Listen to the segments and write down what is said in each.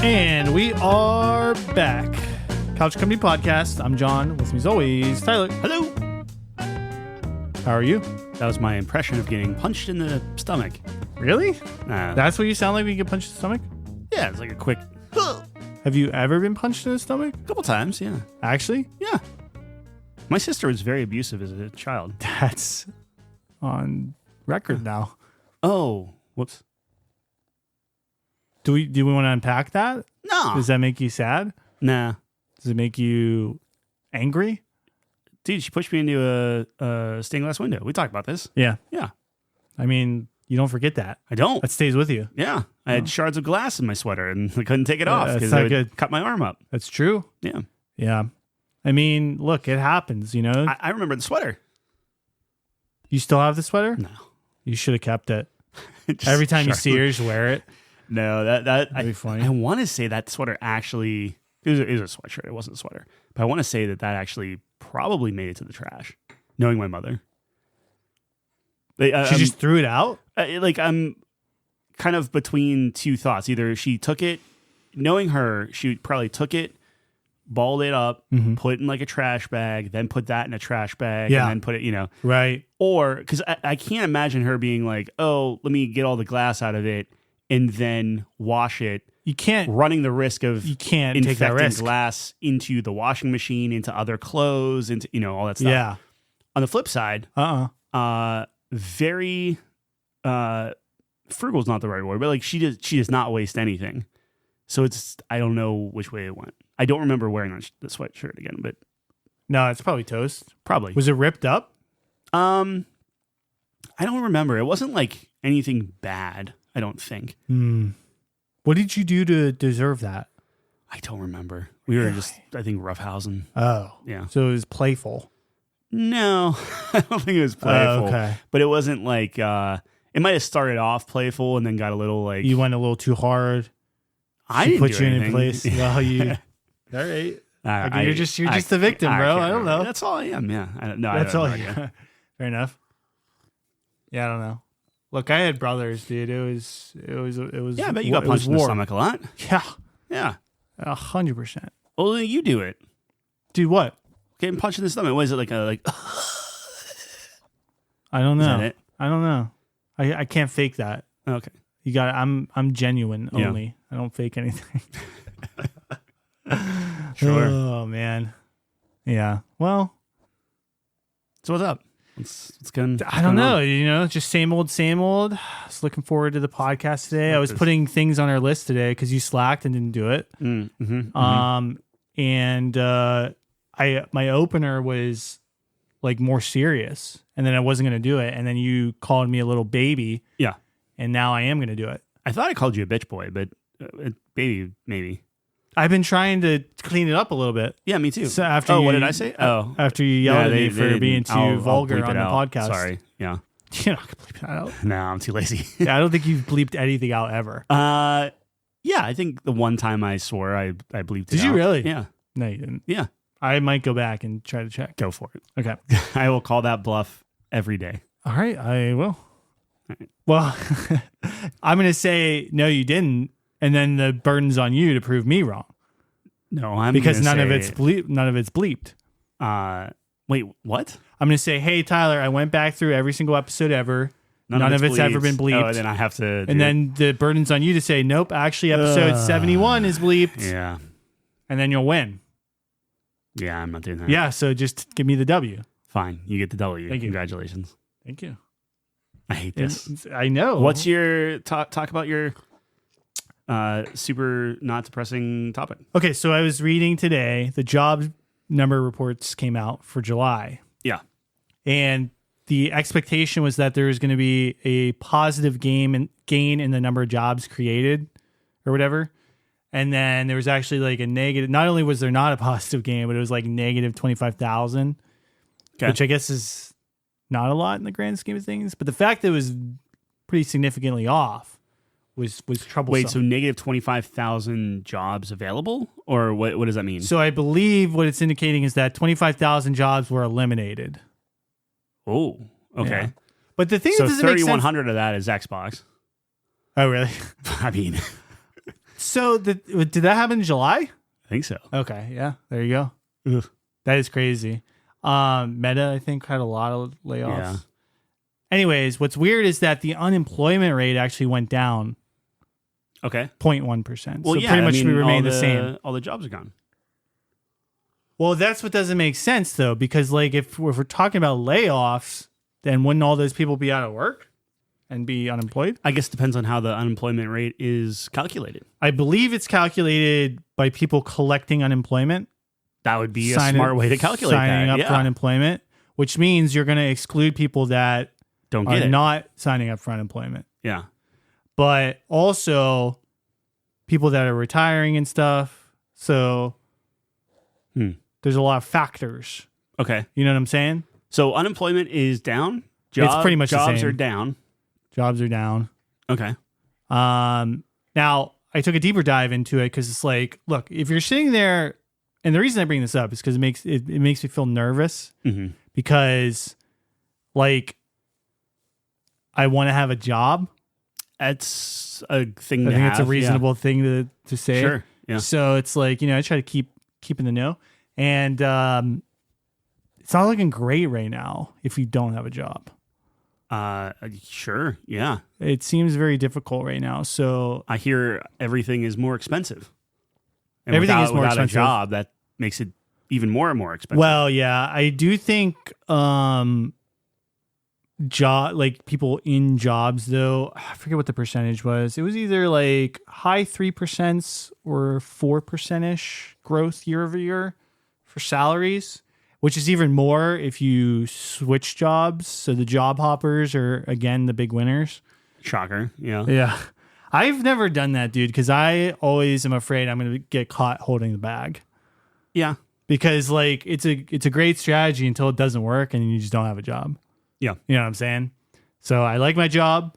And we are back. Couch Company Podcast. I'm John. With me as always, Tyler. Hello. How are you? That was my impression of getting punched in the stomach. Really? Nah. That's what you sound like when you get punched in the stomach? Yeah, it's like a quick... Have you ever been punched in the stomach? A couple times, yeah. Actually? Yeah. My sister was very abusive as a child. That's on record now. Oh, whoops. Do we want to unpack that? No. Does that make you sad? Nah. Does it make you angry? Dude, she pushed me into a stained glass window. We talked about this. Yeah. Yeah. I mean, you don't forget that. I don't. That stays with you. Yeah. I had shards of glass in my sweater and I couldn't take it off that's because not it would good. cut my arm up. That's true. Yeah. Yeah. I mean, look, it happens, you know? I remember the sweater. You still have the sweater? No. You should have kept it. Just Every time you sharp. see her, just wear it. No, That'd be funny. I want to say that sweater actually... It was a sweatshirt. It wasn't a sweater. But I want to say that actually probably made it to the trash, knowing my mother. She just threw it out? I'm kind of between two thoughts. Either she took it, knowing her, she probably took it, balled it up, put it in like a trash bag, then put that in a trash bag, and then put it, Right. Or, because I can't imagine her being like, oh, let me get all the glass out of it and then wash it. You can't. Running the risk of Take that infecting risk. glass into the washing machine, into other clothes, into all that stuff. Yeah. On the flip side, very frugal is not the right word, but like she does not waste anything. So I don't know which way it went. I don't remember wearing the sweatshirt again, but No, it's probably toast. probably. Was it ripped up? I don't remember. It wasn't like anything bad, I don't think. What did you do to deserve that? I don't remember. We were just, I think, roughhousing. Oh. Yeah. So it was playful. No, I don't think it was playful. Okay. But it wasn't like, it might have started off playful and then got a little like... You went a little too hard. I She didn't put do you in anything. a place. Well, you... All right. You're just the victim, bro. I don't know. That's all I am. Yeah. That's all. Yeah. Fair enough. Yeah, I don't know. Look, I had brothers, dude. It was. Yeah, I bet you got punched in the stomach a lot. Yeah. Yeah. 100%. Well, then you do it. Dude, what? Getting punched in the stomach. What is it like? I don't know. Is that it? I don't know. I can't fake that. Okay. You got. I'm genuine Yeah. only. I don't fake anything. Sure. Oh man. Yeah. Well, So what's up? What's going? I don't know. Just same old, same old. I was looking forward to the podcast today. I was putting things on our list today because you slacked and didn't do it. And my opener was like more serious, and then I wasn't going to do it, and then you called me a little baby. Yeah. And now I am going to do it. I thought I called you a bitch boy, but baby, maybe. I've been trying to clean it up a little bit. Yeah, me too. So after what did I say? After you yelled at me for being too vulgar on the podcast. Sorry. Yeah. You're not going to bleep that out. No, I'm too lazy. Yeah, I don't think you've bleeped anything out ever. Yeah, I think the one time I swore, I bleeped it Did you out. really? Yeah. No, you didn't. Yeah. I might go back and try to check. Go for it. Okay. I will call that bluff every day. All right, I will. Right. Well, I'm going to say, no, you didn't. And then the burden's on you to prove me wrong. No, I'm because gonna none say, of it's bleeped. Wait, what? I'm going to say, hey, Tyler, I went back through every single episode ever. None of it's ever been bleeped. Oh, then I have to. And then the burden's on you to say, nope, actually, episode 71 is bleeped. Yeah. And then you'll win. Yeah, I'm not doing that. Yeah, so just give me the W. Fine. You get the W. Thank you. Congratulations. Thank you. I hate this. I know. What's your talk about your super not depressing topic? Okay, so I was reading today, the job number reports came out for July. Yeah. And the expectation was that there was going to be a positive gain in the number of jobs created or whatever. And then there was actually like a negative. Not only was there not a positive gain, but it was like negative 25,000, which I guess is not a lot in the grand scheme of things. But the fact that it was pretty significantly off was troublesome. Wait, so negative 25,000 jobs available? Or what does that mean? So I believe what it's indicating is that 25,000 jobs were eliminated. Oh, okay. Yeah. But the thing so that doesn't make sense... 3,100 of that is Xbox. Oh, really? I mean... So did that happen in July? I think so. Okay, yeah, there you go. Ugh. That is crazy. Meta, I think, had a lot of layoffs. Yeah. Anyways, what's weird is that the unemployment rate actually went down Okay. 0.1%. Well, so yeah, pretty much we all remain the same. All the jobs are gone. Well, that's what doesn't make sense, though, because like if we're talking about layoffs, then wouldn't all those people be out of work and be unemployed? I guess it depends on how the unemployment rate is calculated. I believe it's calculated by people collecting unemployment. That would be a smart way to calculate signing that. up for unemployment, which means you're going to exclude people that Don't get are it. not signing up for unemployment. Yeah. But also people that are retiring and stuff. So there's a lot of factors. Okay. You know what I'm saying? So unemployment is down. It's pretty much the jobs same. are down. Jobs are down. Okay. Now, I took a deeper dive into it because it's like, look, if you're sitting there, and the reason I bring this up is because it makes me feel nervous because, like, I want to have a job. That's a thing I to think have. it's a reasonable thing to say. Sure. Yeah. So it's like, I try to keep in the know. And it's not looking great right now if you don't have a job. Sure. Yeah. It seems very difficult right now. So I hear everything is more expensive. And everything is more without expensive. a job, that makes it even more and more expensive. Well, yeah, I do think like people in jobs though, I forget what the percentage was. It was either like high 3% or 4% growth year over year for salaries, which is even more if you switch jobs. So the job hoppers are again the big winners. Shocker. Yeah. Yeah. I've never done that, dude, because I always am afraid I'm going to get caught holding the bag. Yeah. Because like it's a great strategy until it doesn't work and you just don't have a job. Yeah. You know what I'm saying? So I like my job.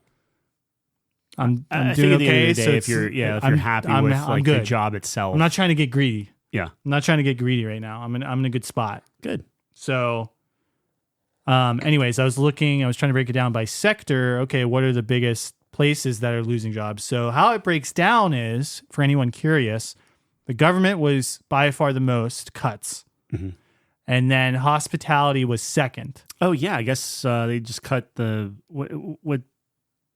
I'm I doing think at the okay. end of the day, So if you're I'm happy I'm with like the good. job itself. I'm not trying to get greedy. Yeah. I'm not trying to get greedy right now. I'm in a good spot. Good. So anyways, I was trying to break it down by sector. Okay, what are the biggest places that are losing jobs? So how it breaks down is, for anyone curious, the government was by far the most cuts. Mm-hmm. And then hospitality was second. Oh yeah, I guess they just cut the what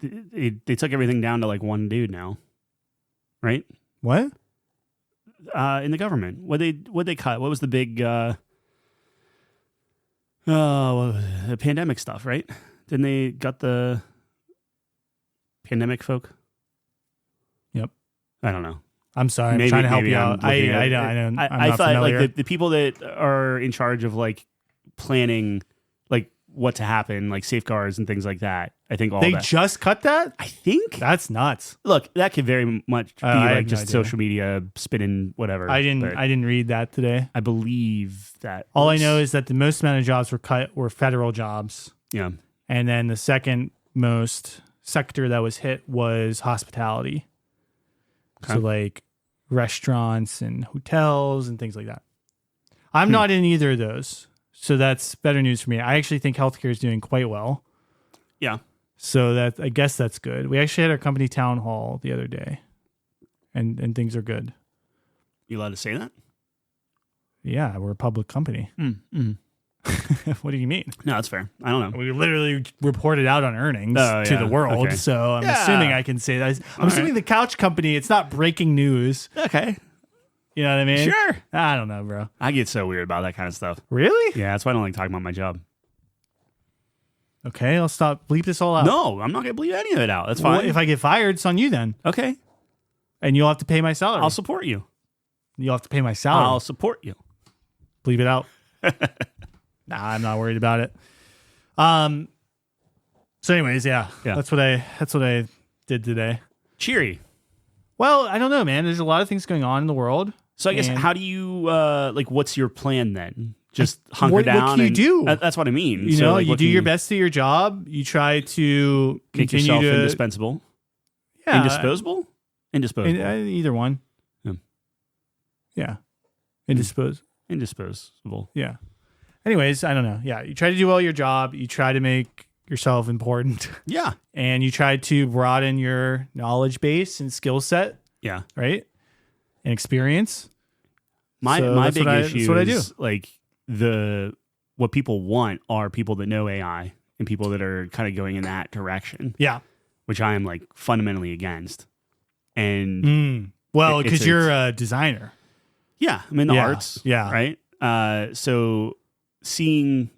they took everything down to like one dude now, right? What? In the government, what they cut? What was the big the pandemic stuff? Right? Didn't they got the pandemic folk? Yep. I don't know. I'm sorry. I'm trying to help you out. I thought familiar. like the people that are in charge of like planning like what to happen, like safeguards and things like that. I think they just cut that? I think That's nuts. Look, that could very much be I like have no just idea. social media spinning whatever. I but didn't read that today. I believe that. All I know is that the most amount of jobs were cut were federal jobs. Yeah. And then the second most sector that was hit was hospitality. Okay. So like restaurants and hotels and things like that. I'm not in either of those. So that's better news for me. I actually think healthcare is doing quite well. Yeah. So I guess that's good. We actually had our company town hall the other day and things are good. You allowed to say that? Yeah, we're a public company. What do you mean? No, that's fair. I don't know. We literally reported out on earnings Oh, to yeah. the world. Okay. So I'm Yeah. assuming I can say that. I'm All assuming right. the couch company, it's not breaking news. Okay. You know what I mean? Sure. I don't know, bro. I get so weird about that kind of stuff. Really? Yeah, that's why I don't like talking about my job. Okay, I'll stop. Bleep this all out. No, I'm not going to bleep any of it out. That's Well, fine. if I get fired, it's on you then. Okay. And you'll have to pay my salary. I'll support you. You'll have to pay my salary. I'll support you. Bleep it out. Nah, I'm not worried about it. So anyways, yeah. That's what I did today. Cheery. Well, I don't know, man. There's a lot of things going on in the world. So I guess And- how do you like? What's your plan then? Just hunker What down. can you and- do? That's what I mean. You So, know, like, you what do can your best at your job. You try to Make continue yourself to indispensable. yeah, Indisposable. Indisposable. either one. Yeah. Yeah, Indisposable. Yeah. Anyways, I don't know. Yeah, you try to do well your job. You try to make yourself important, Yeah. and you try to broaden your knowledge base and skill set. Yeah. right? And experience. My So my that's big what I- issue that's what I do. is like what people want are people that know AI and people that are kind of going in that direction, Yeah. which I am like fundamentally against. And Well, It's because you're a designer. yeah, I'm in the Yeah, arts, yeah. right? So seeing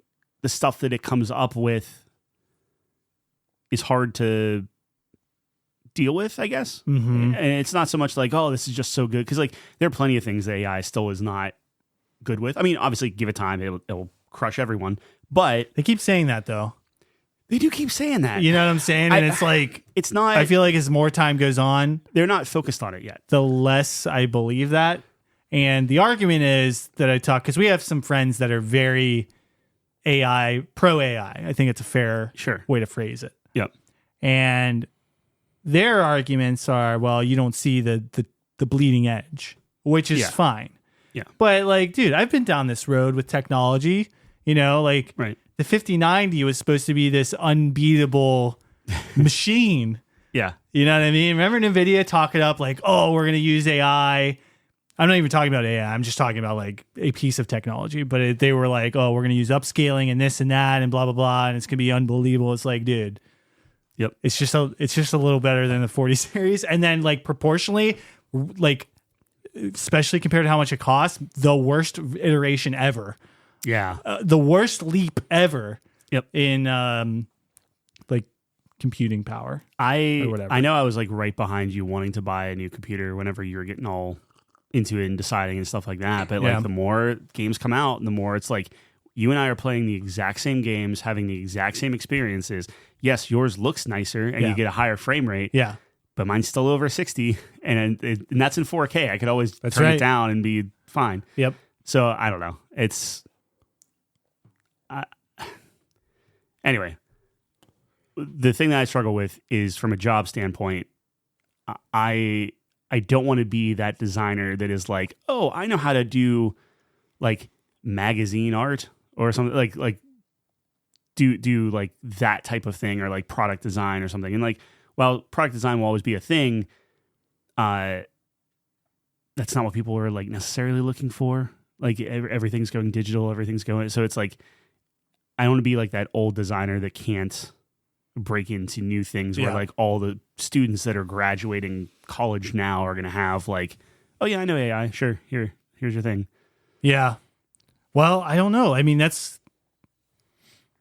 the stuff that it comes up with is hard to deal with, I guess. Mm-hmm. And it's not so much like, oh, this is just so good, because like there are plenty of things that AI still is not good with. I mean, obviously, give it time, it'll crush everyone, but They keep saying that though. they do keep saying that. You know what I'm saying? And it's like, It's not. I feel like as more time goes on, they're not focused on it yet. the less I believe that. And the argument is that I talk, because we have some friends that are very pro AI. I think it's a fair Sure. way to phrase it. Yep. And their arguments are, well, you don't see the bleeding edge, which is Yeah. fine. Yeah. But like, dude, I've been down this road with technology, like Right. the 5090 was supposed to be this unbeatable machine. Yeah. You know what I mean? Remember NVIDIA talking up like, oh, we're going to use AI. I'm not even talking about AI. I'm just talking about like a piece of technology. But they were like, oh, we're going to use upscaling and this and that and blah, blah, blah. And it's going to be unbelievable. It's like, dude, Yep. it's just a little better than the 40 series. And then like proportionally, like, especially compared to how much it costs, the worst iteration ever. Yeah. The worst leap ever. Yep. In like computing power. or whatever. I know I was like right behind you wanting to buy a new computer whenever you were getting all into it and deciding and stuff like that. But like Yeah. the more games come out, and the more it's like you and I are playing the exact same games, having the exact same experiences. Yes, yours looks nicer and Yeah. you get a higher frame rate. Yeah. But mine's still over 60, and that's in 4K. I could always That's turn right. it down and be fine. Yep. So I don't know. Anyway, the thing that I struggle with is from a job standpoint. I don't want to be that designer that is like, oh, I know how to do like magazine art or something like do like that type of thing, or like product design or something. And like, while product design will always be a thing, that's not what people are like necessarily looking for. Like everything's going digital, everything's going. So it's like, I don't want to be like that old designer that can't break into new things where Yeah. like all the students that are graduating college now are going to have like, oh yeah, I know AI. Sure. Here's your thing. Yeah. Well, I don't know. I mean, that's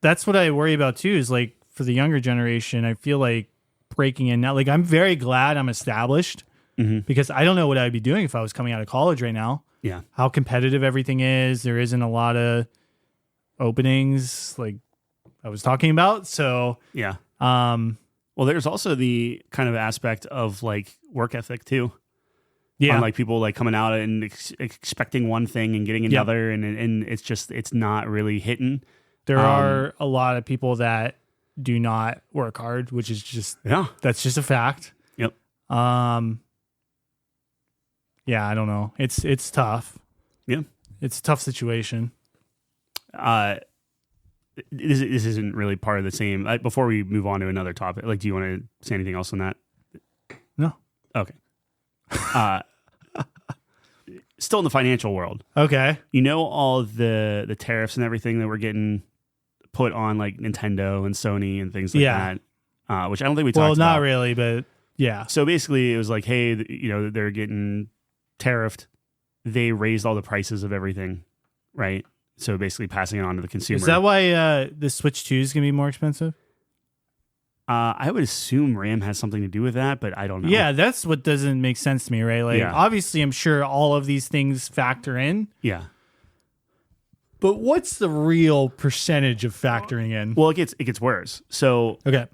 what I worry about too, is like for the younger generation, I feel like breaking in now, like I'm very glad I'm established because I don't know what I'd be doing if I was coming out of college right now. Yeah. How competitive everything is. There isn't a lot of openings like I was talking about. So, Yeah. um, Well, there's also the kind of aspect of like work ethic too. yeah, On like people like coming out and expecting one thing and getting another, and it's not really hitting. there are a lot of people that do not work hard, which is just, Yeah. that's just a fact. Yep. Yeah, I don't know. It's tough. Yeah. It's a tough situation. This isn't really part of the same. Before we move on to another topic, like, do you want to say anything else on that? No. Okay. Still in the financial world, Okay. you know, all the tariffs and everything that were getting put on like Nintendo and Sony and things like Yeah. that, which I don't think we Well, talked not about. really, but yeah. So basically, it was like, hey, they're getting tariffed. They raised all the prices of everything, right? So basically, passing it on to the consumer. Is that why the Switch 2 is going to be more expensive? I would assume RAM has something to do with that, but I don't know. Yeah, that's what doesn't make sense to me, right? Like, Yeah. obviously, I'm sure all of these things factor in, Yeah. but what's the real percentage of factoring in? Well, it gets worse. So, Okay.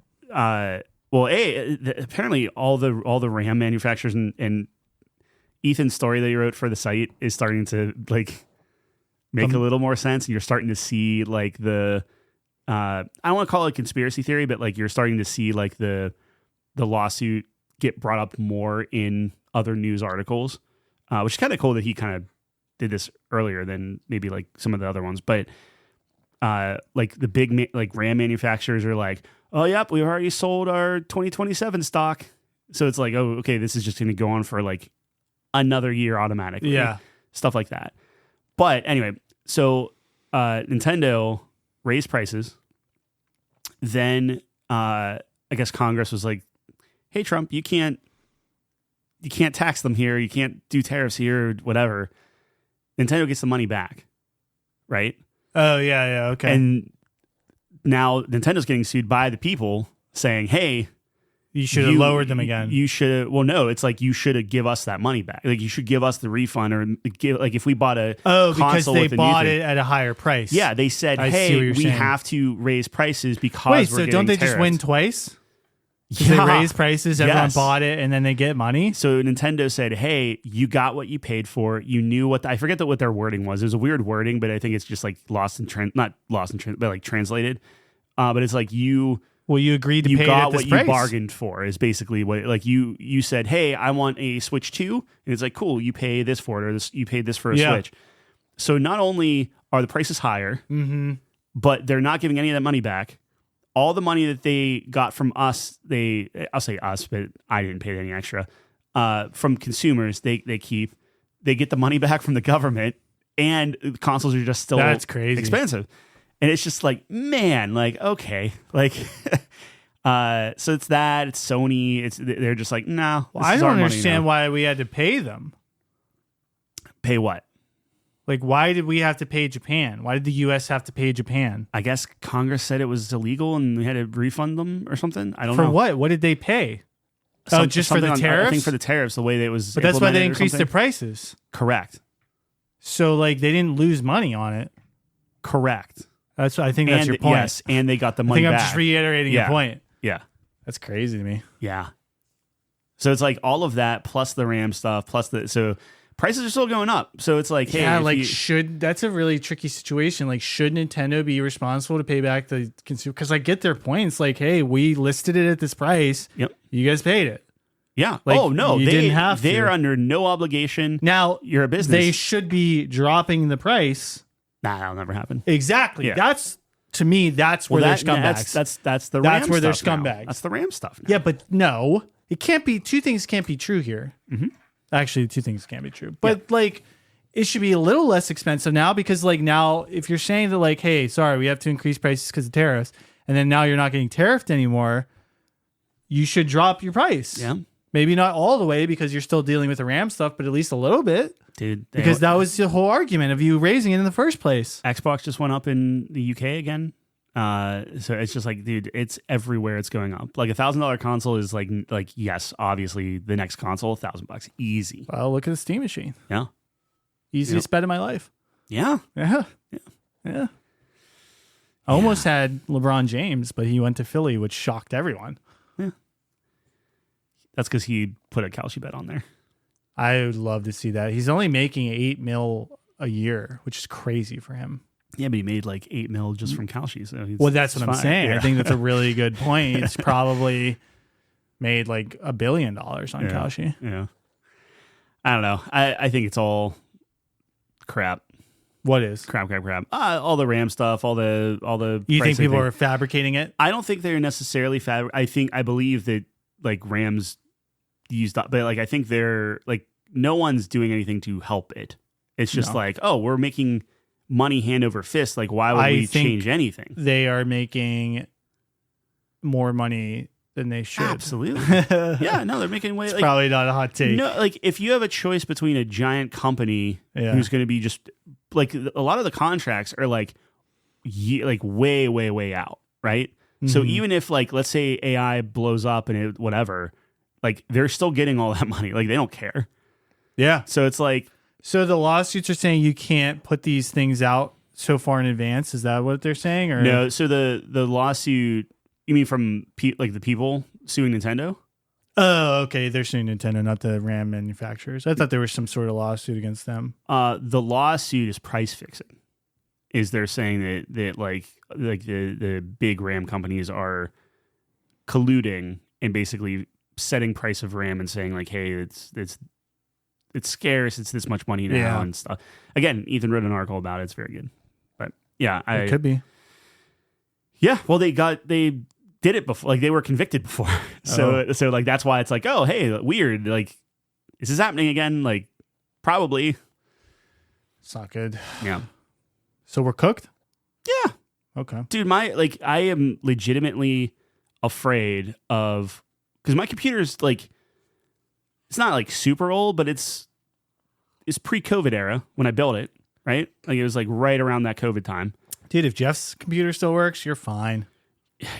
apparently all the RAM manufacturers and Ethan's story that he wrote for the site is starting to like make a little more sense, and you're starting to see like the I don't want to call it a conspiracy theory, but like you're starting to see like the lawsuit get brought up more in other news articles, which is kind of cool that he kind of did this earlier than maybe like some of the other ones. But like the big like RAM manufacturers are like, oh yep, we already sold our 2027 stock. So it's like, oh, okay, this is just going to go on for like another year automatically. Yeah. Stuff like that. But anyway, so Nintendo raised prices. Then I guess Congress was like, hey, Trump, you can't tax them here. You can't do tariffs here or whatever. Nintendo gets the money back. Right? Oh, yeah, okay. And now Nintendo's getting sued by the people saying, hey, you should have lowered them again. You should have. Well, no, it's like you should have give us that money back. Like you should give us the refund or give. Like if we bought a because they bought it at a higher price. Yeah, they said, hey, we have to raise prices because wait. We're So don't they just win twice? They raise prices, everyone bought it, and then they get money. So Nintendo said, hey, you got what you paid for. You knew what I forget what their wording was. It was a weird wording, but I think it's just like not lost in but like translated. But it's like you. Well, you agreed to you pay got it at this what price. You bargained for is basically what like you said, hey, I want a Switch 2, and it's like, cool, you pay this for it, or you paid this for a Switch. So not only are the prices higher, but they're not giving any of that money back. All the money that they got from us, I'll say us, but I didn't pay any extra, from consumers, they keep. They get the money back from the government, and consoles are just still That's crazy. Expensive. And it's just like, man, like, okay. Like, so it's that, it's Sony, they're just like, no. Well, I don't understand why we had to pay them. Pay what? Like, why did we have to pay Japan? Why did the U.S. have to pay Japan? I guess Congress said it was illegal and we had to refund them or something. I don't know. For what? What did they pay? Just for the tariffs? I think for the tariffs, the way that it was. But that's why they increased their prices. Correct. So, like, they didn't lose money on it. Correct. I think that's your point. Yes, and they got the money back. I'm just reiterating your point. Yeah. That's crazy to me. Yeah. So it's like all of that plus the RAM stuff so prices are still going up. So it's like, hey, that's a really tricky situation. Like, should Nintendo be responsible to pay back the consumer? Because I get their points. Like, hey, we listed it at this price. Yep. You guys paid it. Yeah. Like, oh no, they didn't have to. They're under no obligation. Now you're a business. They should be dropping the price. Nah, that'll never happen. Exactly. Yeah. That's to me. That's where they're scumbags. That's the RAM that's where they're stuff scumbags. Now. That's the RAM stuff. Now. Yeah, but no, it can't be. Two things can't be true here. Mm-hmm. Actually, two things can't be true. But like, it should be a little less expensive now because like now, if you're saying that like, hey, sorry, we have to increase prices because of tariffs, and then now you're not getting tariffed anymore, you should drop your price. Yeah. Maybe not all the way because you're still dealing with the RAM stuff, but at least a little bit. Dude. Because that was the whole argument of you raising it in the first place. Xbox just went up in the UK again. So it's just like, dude, it's everywhere it's going up. Like $1,000 console is like yes, obviously the next console, $1,000. Easy. Well, look at the Steam machine. Yeah. Easiest bet of my life. Yeah. I almost had LeBron James, but he went to Philly, which shocked everyone. Yeah. That's because he put a Kalshi bet on there. I would love to see that. He's only making $8 million a year, which is crazy for him. Yeah, but he made like $8 million just from Kalshi. So well, that's what I'm saying. Yeah. I think that's a really good point. He's probably made like $1 billion on Kalshi. Yeah. I don't know. I think it's all crap. What is crap? All the RAM stuff, all the. You think people are fabricating it? I don't think they're necessarily I believe that like RAM's used up, but like I think they're like no one's doing anything to help it. It's just like, oh, we're making money hand over fist. Like, why would we change anything? They are making more money than they should. Absolutely. Yeah, no, they're making way. It's like, probably not a hot take. No, like if you have a choice between a giant company who's going to be just like a lot of the contracts are like way out, right? Mm-hmm. So even if like let's say AI blows up and it whatever, like they're still getting all that money. Like they don't care. Yeah. So it's like. So the lawsuits are saying you can't put these things out so far in advance. Is that what they're saying? Or no? So the lawsuit, you mean from like the people suing Nintendo? Oh, okay. They're suing Nintendo, not the RAM manufacturers. I thought there was some sort of lawsuit against them. The lawsuit is price fixing. Is they're saying that like the big RAM companies are colluding and basically setting price of RAM and saying like, hey, it's scarce. It's this much money now and stuff. Again, Ethan wrote an article about it. It's very good. But yeah, it could be. Yeah. Well, they did it before. Like they were convicted before. So like that's why it's like, oh, hey, weird. Like, is this happening again? Like, probably. It's not good. Yeah. So we're cooked? Yeah. Okay. Dude, I am legitimately afraid of, because my computer's like, it's not like super old, but it's pre-COVID era when I built it, right? Like it was like right around that COVID time. Dude, if Jeff's computer still works, you're fine.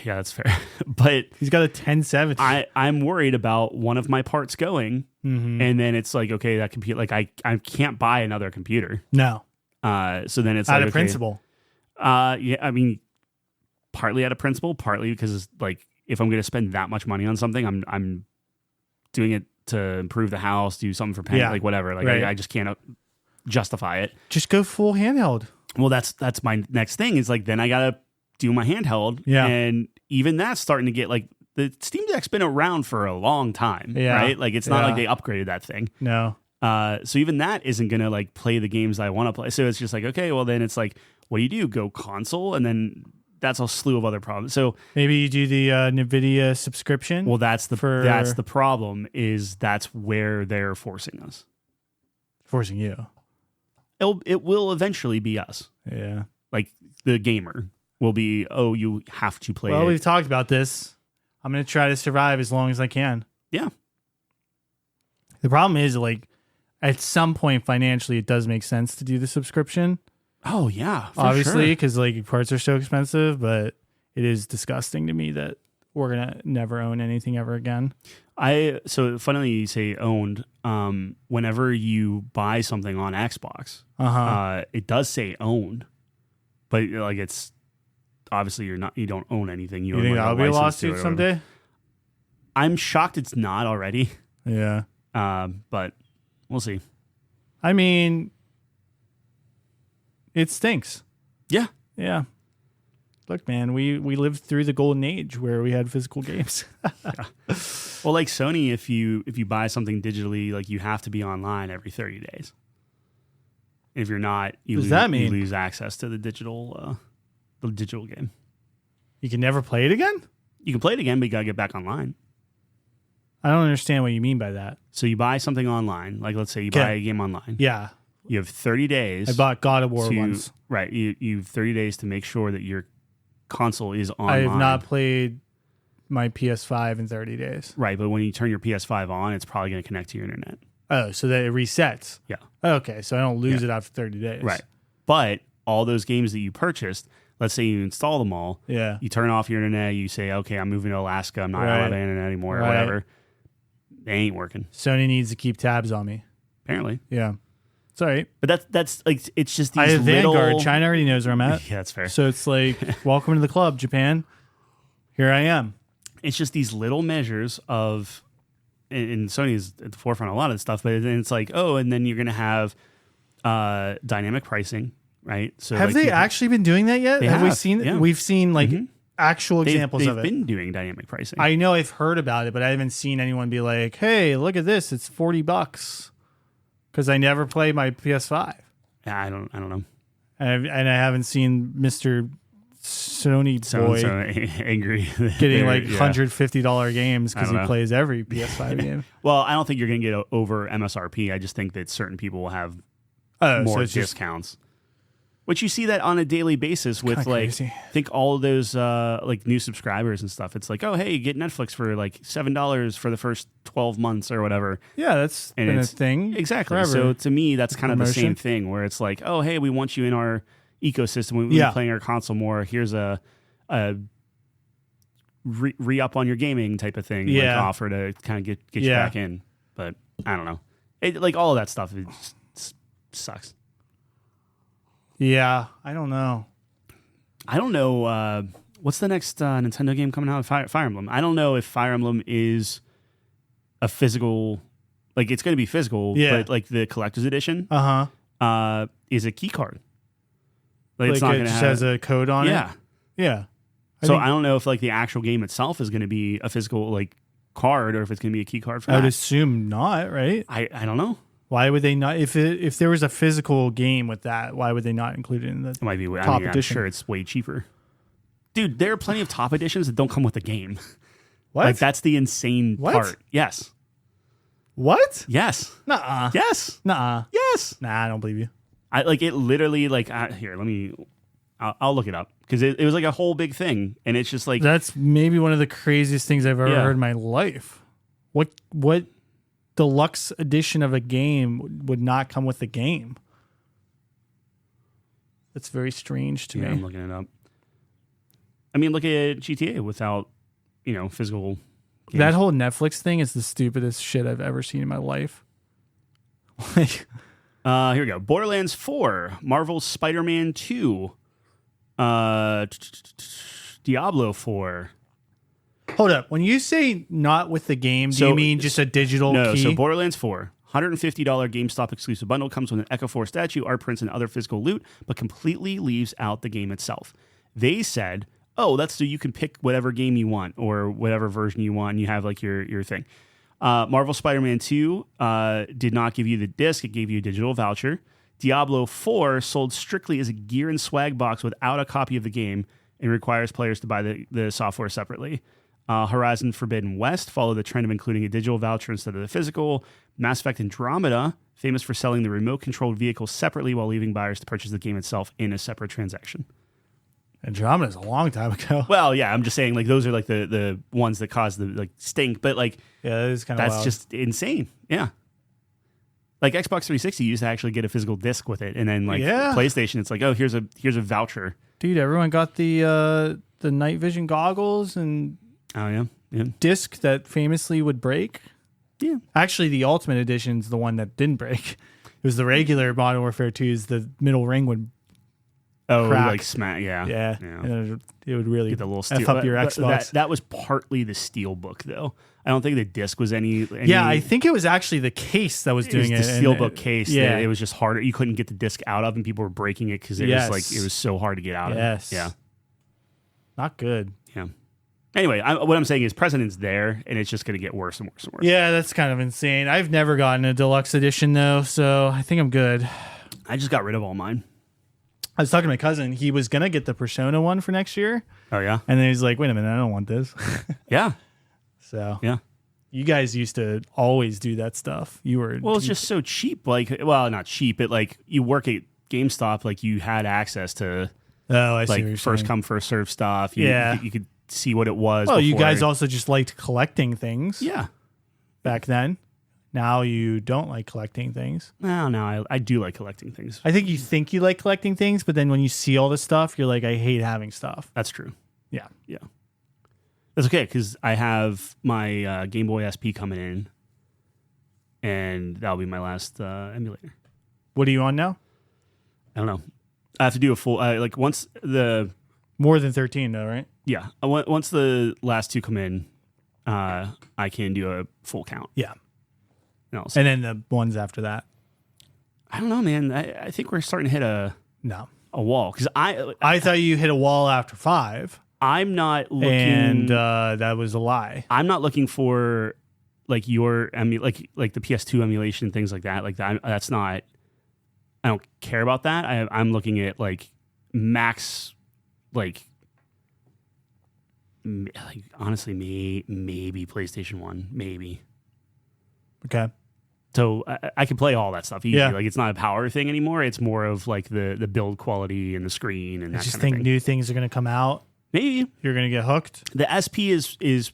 Yeah, that's fair. But he's got a 1070. I'm worried about one of my parts going, and then it's like, okay, that computer, like I can't buy another computer. No. So then it's out like, of okay, principle. Yeah, I mean, partly out of principle, partly because like if I'm going to spend that much money on something, I'm doing it to improve the house, do something for paying, like whatever. Like right. I just can't justify it. Just go full handheld. Well, that's my next thing is like then I gotta do my handheld. Yeah. And even that's starting to get like the Steam Deck's been around for a long time. Yeah. Right? Like it's not like they upgraded that thing. No. So even that isn't gonna like play the games I want to play. So it's just like, okay, well then it's like, what do? Go console, and then that's a slew of other problems. So maybe you do the NVIDIA subscription. Well, that's the problem is that's where they're forcing us. Forcing you. It will eventually be us. Yeah. Like the gamer will be, oh, you have to play Well, it. we've talked about this. I'm going to try to survive as long as I can. Yeah. The problem is, like, at some point financially, it does make sense to do the subscription. Oh, yeah. Obviously, because like parts are so expensive, but it is disgusting to me that we're going to never own anything ever again. So funnily you say owned, whenever you buy something on Xbox, it does say owned, but like it's obviously you don't own anything. You own think like that'll be a lawsuit someday? I'm shocked it's not already. Yeah. But we'll see. I mean, it stinks. Yeah. Yeah. Look, man, we lived through the golden age where we had physical games. Yeah. Well, like Sony, if you buy something digitally, like you have to be online every 30 days. If you're not, you lose access to the digital game. You can never play it again? You can play it again, but you gotta get back online. I don't understand what you mean by that. So you buy something online, like let's say you buy a game online. Yeah. You have 30 days. I bought God of War once. Right. You have 30 days to make sure that your console is online. I have not played my PS5 in 30 days. Right, but when you turn your PS5 on, it's probably going to connect to your internet. Oh, so that it resets. Yeah. Okay, so I don't lose it after 30 days. Right. But all those games that you purchased, let's say you install them all. Yeah. You turn off your internet, you say, okay, I'm moving to Alaska, I'm not on the internet anymore, or whatever. They ain't working. Sony needs to keep tabs on me. Apparently. Yeah. It's all right. But that's like, it's just these I have little... Vanguard. China already knows where I'm at. Yeah, that's fair. So it's like, welcome to the club, Japan. Here I am. It's just these little measures of, and Sony is at the forefront of a lot of this stuff, but then it's like, oh, and then you're going to have dynamic pricing, right? So have like they actually been doing that yet? Have we seen? Yeah. We've seen like actual examples of it. They've been doing dynamic pricing. I know I've heard about it, but I haven't seen anyone be like, hey, look at this. It's $40 because I never play my PS5. Yeah, I don't know. And I haven't seen Mr. Sony boy So angry getting like $150 games because he plays every PS5 game. Well, I don't think you're going to get over MSRP. I just think that certain people will have more discounts. Which you see that on a daily basis with like, I think all of those like new subscribers and stuff. It's like, oh, hey, get Netflix for like $7 for the first 12 months or whatever. Yeah, that's been a thing. Exactly. Forever. So to me, that's kind of the same thing where it's like, oh, hey, we want you in our ecosystem. We'll be playing our console more. Here's a re-up on your gaming type of thing. Like offer to kind of get you back in. But I don't know. Like all of that stuff, it just sucks. Yeah, I don't know. What's the next Nintendo game coming out? Fire Emblem. I don't know if Fire Emblem is a physical, like it's going to be physical, but like the collector's edition is a key card. Like it's not going to have, has a code on it? Yeah. I don't know if like the actual game itself is going to be a physical like card or if it's going to be a key card for I that. would assume not, right? I don't know. Why would they not? If there was a physical game with that, why would they not include it in the It might be. top edition? I'm sure it's way cheaper. Dude, there are plenty of top editions that don't come with the game. What? Like, that's the insane part. Yes. What? Yes. Nuh-uh. Yes. Nuh-uh. Yes. Nah, I don't believe you. I like it literally like here, I'll look it up because it was like a whole big thing. And it's just like, That's maybe one of the craziest things I've ever heard in my life. What deluxe edition of a game would not come with the game? That's very strange to me. I'm looking it up. I mean, look at GTA without, physical games. That whole Netflix thing is the stupidest shit I've ever seen in my life. Like, here we go. Borderlands 4, Marvel's Spider-Man 2, Diablo 4. hold up. When you say not with the game, do you mean just a digital No, key? so Borderlands 4, $150 GameStop exclusive bundle comes with an Echo 4 statue, art prints, and other physical loot, but completely leaves out the game itself. They said, oh, that's so you can pick whatever game you want or whatever version you want, and you have like your thing. Marvel Spider-Man 2 did not give you the disc. It gave you a digital voucher. Diablo 4 sold strictly as a gear and swag box without a copy of the game and requires players to buy the software separately. Horizon Forbidden West followed the trend of including a digital voucher instead of the physical. Mass Effect Andromeda, famous for selling the remote-controlled vehicle separately while leaving buyers to purchase the game itself in a separate transaction. Andromeda's a long time ago. Well, yeah, I'm just saying, like, those are like the ones that cause the like stink, but like, Yeah, that is kind of that's wild. just insane. Yeah. Like Xbox 360 used to actually get a physical disc with it, and then like PlayStation, it's like, oh, here's a voucher. Dude, everyone got the night vision goggles and Oh yeah. disc that famously would break. Yeah. Actually, the Ultimate Edition's the one that didn't break. It was the regular Modern Warfare 2's the middle ring would crack. Like smack. Yeah. And it would really Get the little F steel. up your Xbox. That was partly the steel book, though. I don't think the disc was any. Yeah, I think it was actually the case that was doing it. The steel book case. Yeah. It was just harder. You couldn't get the disc out of, and people were breaking it because it was so hard to get out of. Yeah. Not good. Yeah. Anyway, what I'm saying is precedent's there, and it's just going to get worse and worse and worse. Yeah, that's kind of insane. I've never gotten a deluxe edition, though, so I think I'm good. I just got rid of all mine. I was talking to my cousin. He was going to get the Persona one for next year. Oh, yeah? And then he's like, wait a minute, I don't want this. Yeah. So, yeah. You guys used to always do that stuff. Well, it's just so cheap. Like, well, not cheap, but like you work at GameStop, like you had access to I see like first come, first serve stuff. You could see what it was. Well, you guys also just liked collecting things. Yeah. Back then. Now you don't like collecting things. No, I do like collecting things. I think you like collecting things, but then when you see all this stuff, you're like, I hate having stuff. That's true. Yeah. Yeah. That's okay, because I have my Game Boy SP coming in, and that'll be my last emulator. What are you on now? I don't know. I have to do a full, like once the... More than 13 though, right? Yeah. Once the last two come in, I can do a full count. Yeah. And then the ones after that. I don't know, man. I think we're starting to hit a wall, because I thought you hit a wall after 5. I'm not looking, and that was a lie. I'm not looking for like your like the PS2 emulation, things like that. Like that's not. I don't care about that. I'm looking at like max, like honestly, maybe PlayStation 1, maybe. Okay. So I can play all that stuff easy. Yeah. Like it's not a power thing anymore. It's more of like the build quality and the screen and I that just kind think of thing. new things are going to come out. Maybe You're going to get hooked. the SP is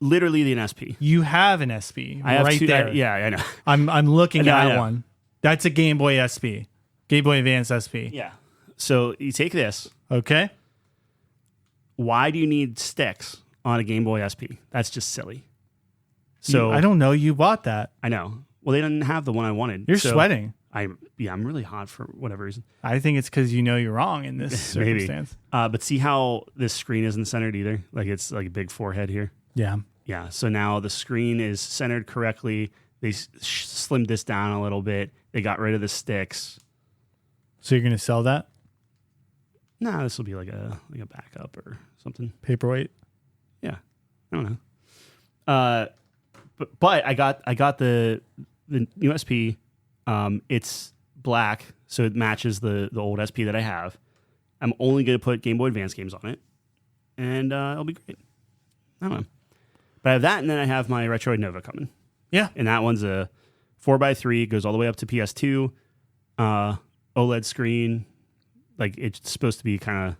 literally an SP. You have an SP I have right two, there. yeah, I know. I'm looking I at know. one. That's a Game Boy SP. Game Boy Advance SP. Yeah. So you take this. Okay. Why do you need sticks on a Game Boy SP? That's just silly. So I don't know. You bought that. I know. Well, they didn't have the one I wanted. You're so sweating. I'm really hot for whatever reason. I think it's because you know you're wrong in this Maybe. circumstance. But see how this screen isn't centered either? Like it's like a big forehead here. Yeah. Yeah. So now the screen is centered correctly. They slimmed this down a little bit. They got rid of the sticks. So you're going to sell that? Nah, this will be like a backup or something. Paperweight? Yeah. I don't know. But I got the new SP. It's black, so it matches the old SP that I have. I'm only going to put Game Boy Advance games on it. and it'll be great. I don't know. But I have that, and then I have my Retroid Nova coming. Yeah. And that one's a 4x3, goes all the way up to PS2, OLED screen. Like, it's supposed to be kind of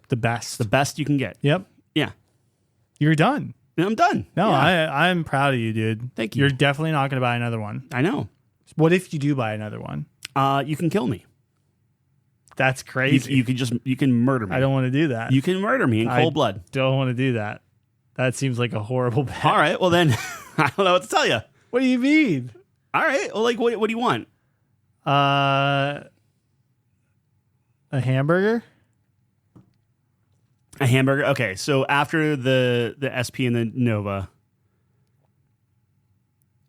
The best. the best you can get. Yep. Yeah. You're done. And I'm done. No, Yeah. I'm proud of you, dude. Thank you. You're definitely not going to buy another one. I know. What if you do buy another one? You can kill me. That's crazy. You can murder me. I don't want to do that. You can murder me in cold blood. Don't want to do that. That seems like a horrible bet. All right. Well, then I don't know what to tell you. What do you mean? All right. Well, like, what do you want? A hamburger? A hamburger. Okay. So after the SP and the Nova,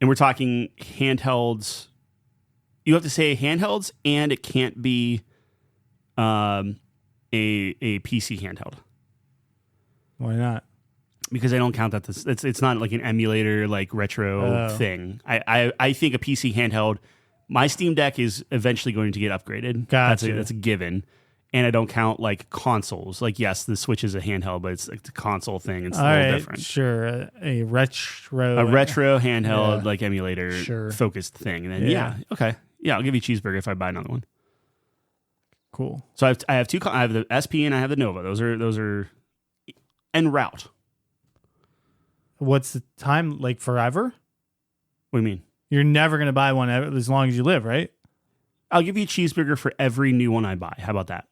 and we're talking handhelds. You have to say handhelds, and it can't be a PC handheld. Why not? Because I don't count that. It's not like an emulator, like retro thing. I think a PC handheld. My Steam Deck is eventually going to get upgraded. Gotcha. That's a given. And I don't count like consoles. Like, yes, the Switch is a handheld, but it's like the console thing. It's a little different. Sure. A retro handheld, like emulator focused thing. And then okay, I'll give you a cheeseburger if I buy another one. Cool. So I have two. I have the SP and I have the Nova. Those are en route. What's the time? Like forever? What do you mean? You're never going to buy one as long as you live, right? I'll give you a cheeseburger for every new one I buy. How about that?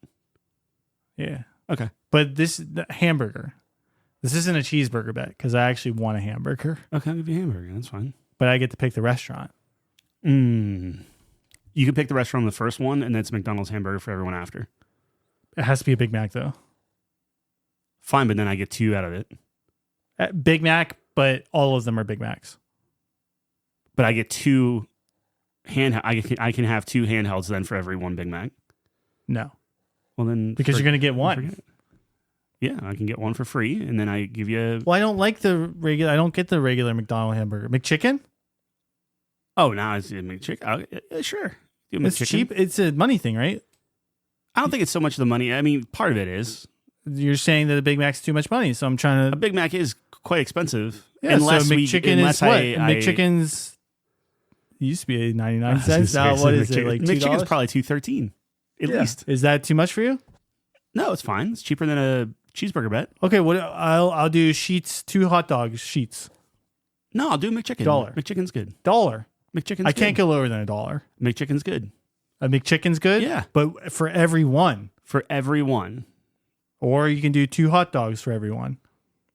Yeah. Okay. But the hamburger. This isn't a cheeseburger bet because I actually want a hamburger. Okay, I'll give you a hamburger. That's fine. But I get to pick the restaurant. You can pick the restaurant on the first one, and then it's McDonald's hamburger for everyone after. It has to be a Big Mac, though. Fine, but then I get two out of it. Big Mac, but all of them are Big Macs. But I get two I can have two handhelds then for every one Big Mac. No. Well, then because you're going to get one. Yeah, I can get one for free, and then I give you. Well, I don't like the regular. I don't get the regular McDonald's hamburger. McChicken? Oh, now it's a McChicken. Sure, it's cheap. It's a money thing, right? I don't think it's so much the money. I mean, part of it is. You're saying that a Big Mac's too much money, so I'm trying to. A Big Mac is quite expensive. Yeah, unless so McChicken is what? McChicken's used to be 99 cents. Now what is it? Like $2? McChicken's probably $2.13 at least. Is that too much for you? No, it's fine. It's cheaper than a cheeseburger bet. Okay, what I'll do sheets, 2 hot dogs, sheets. No, I'll do McChicken. $1. McChicken's good. $1. McChicken's I can't go lower than $1. McChicken's good. A McChicken's good? Yeah. But for every one. For every one. Or you can do 2 hot dogs for every one.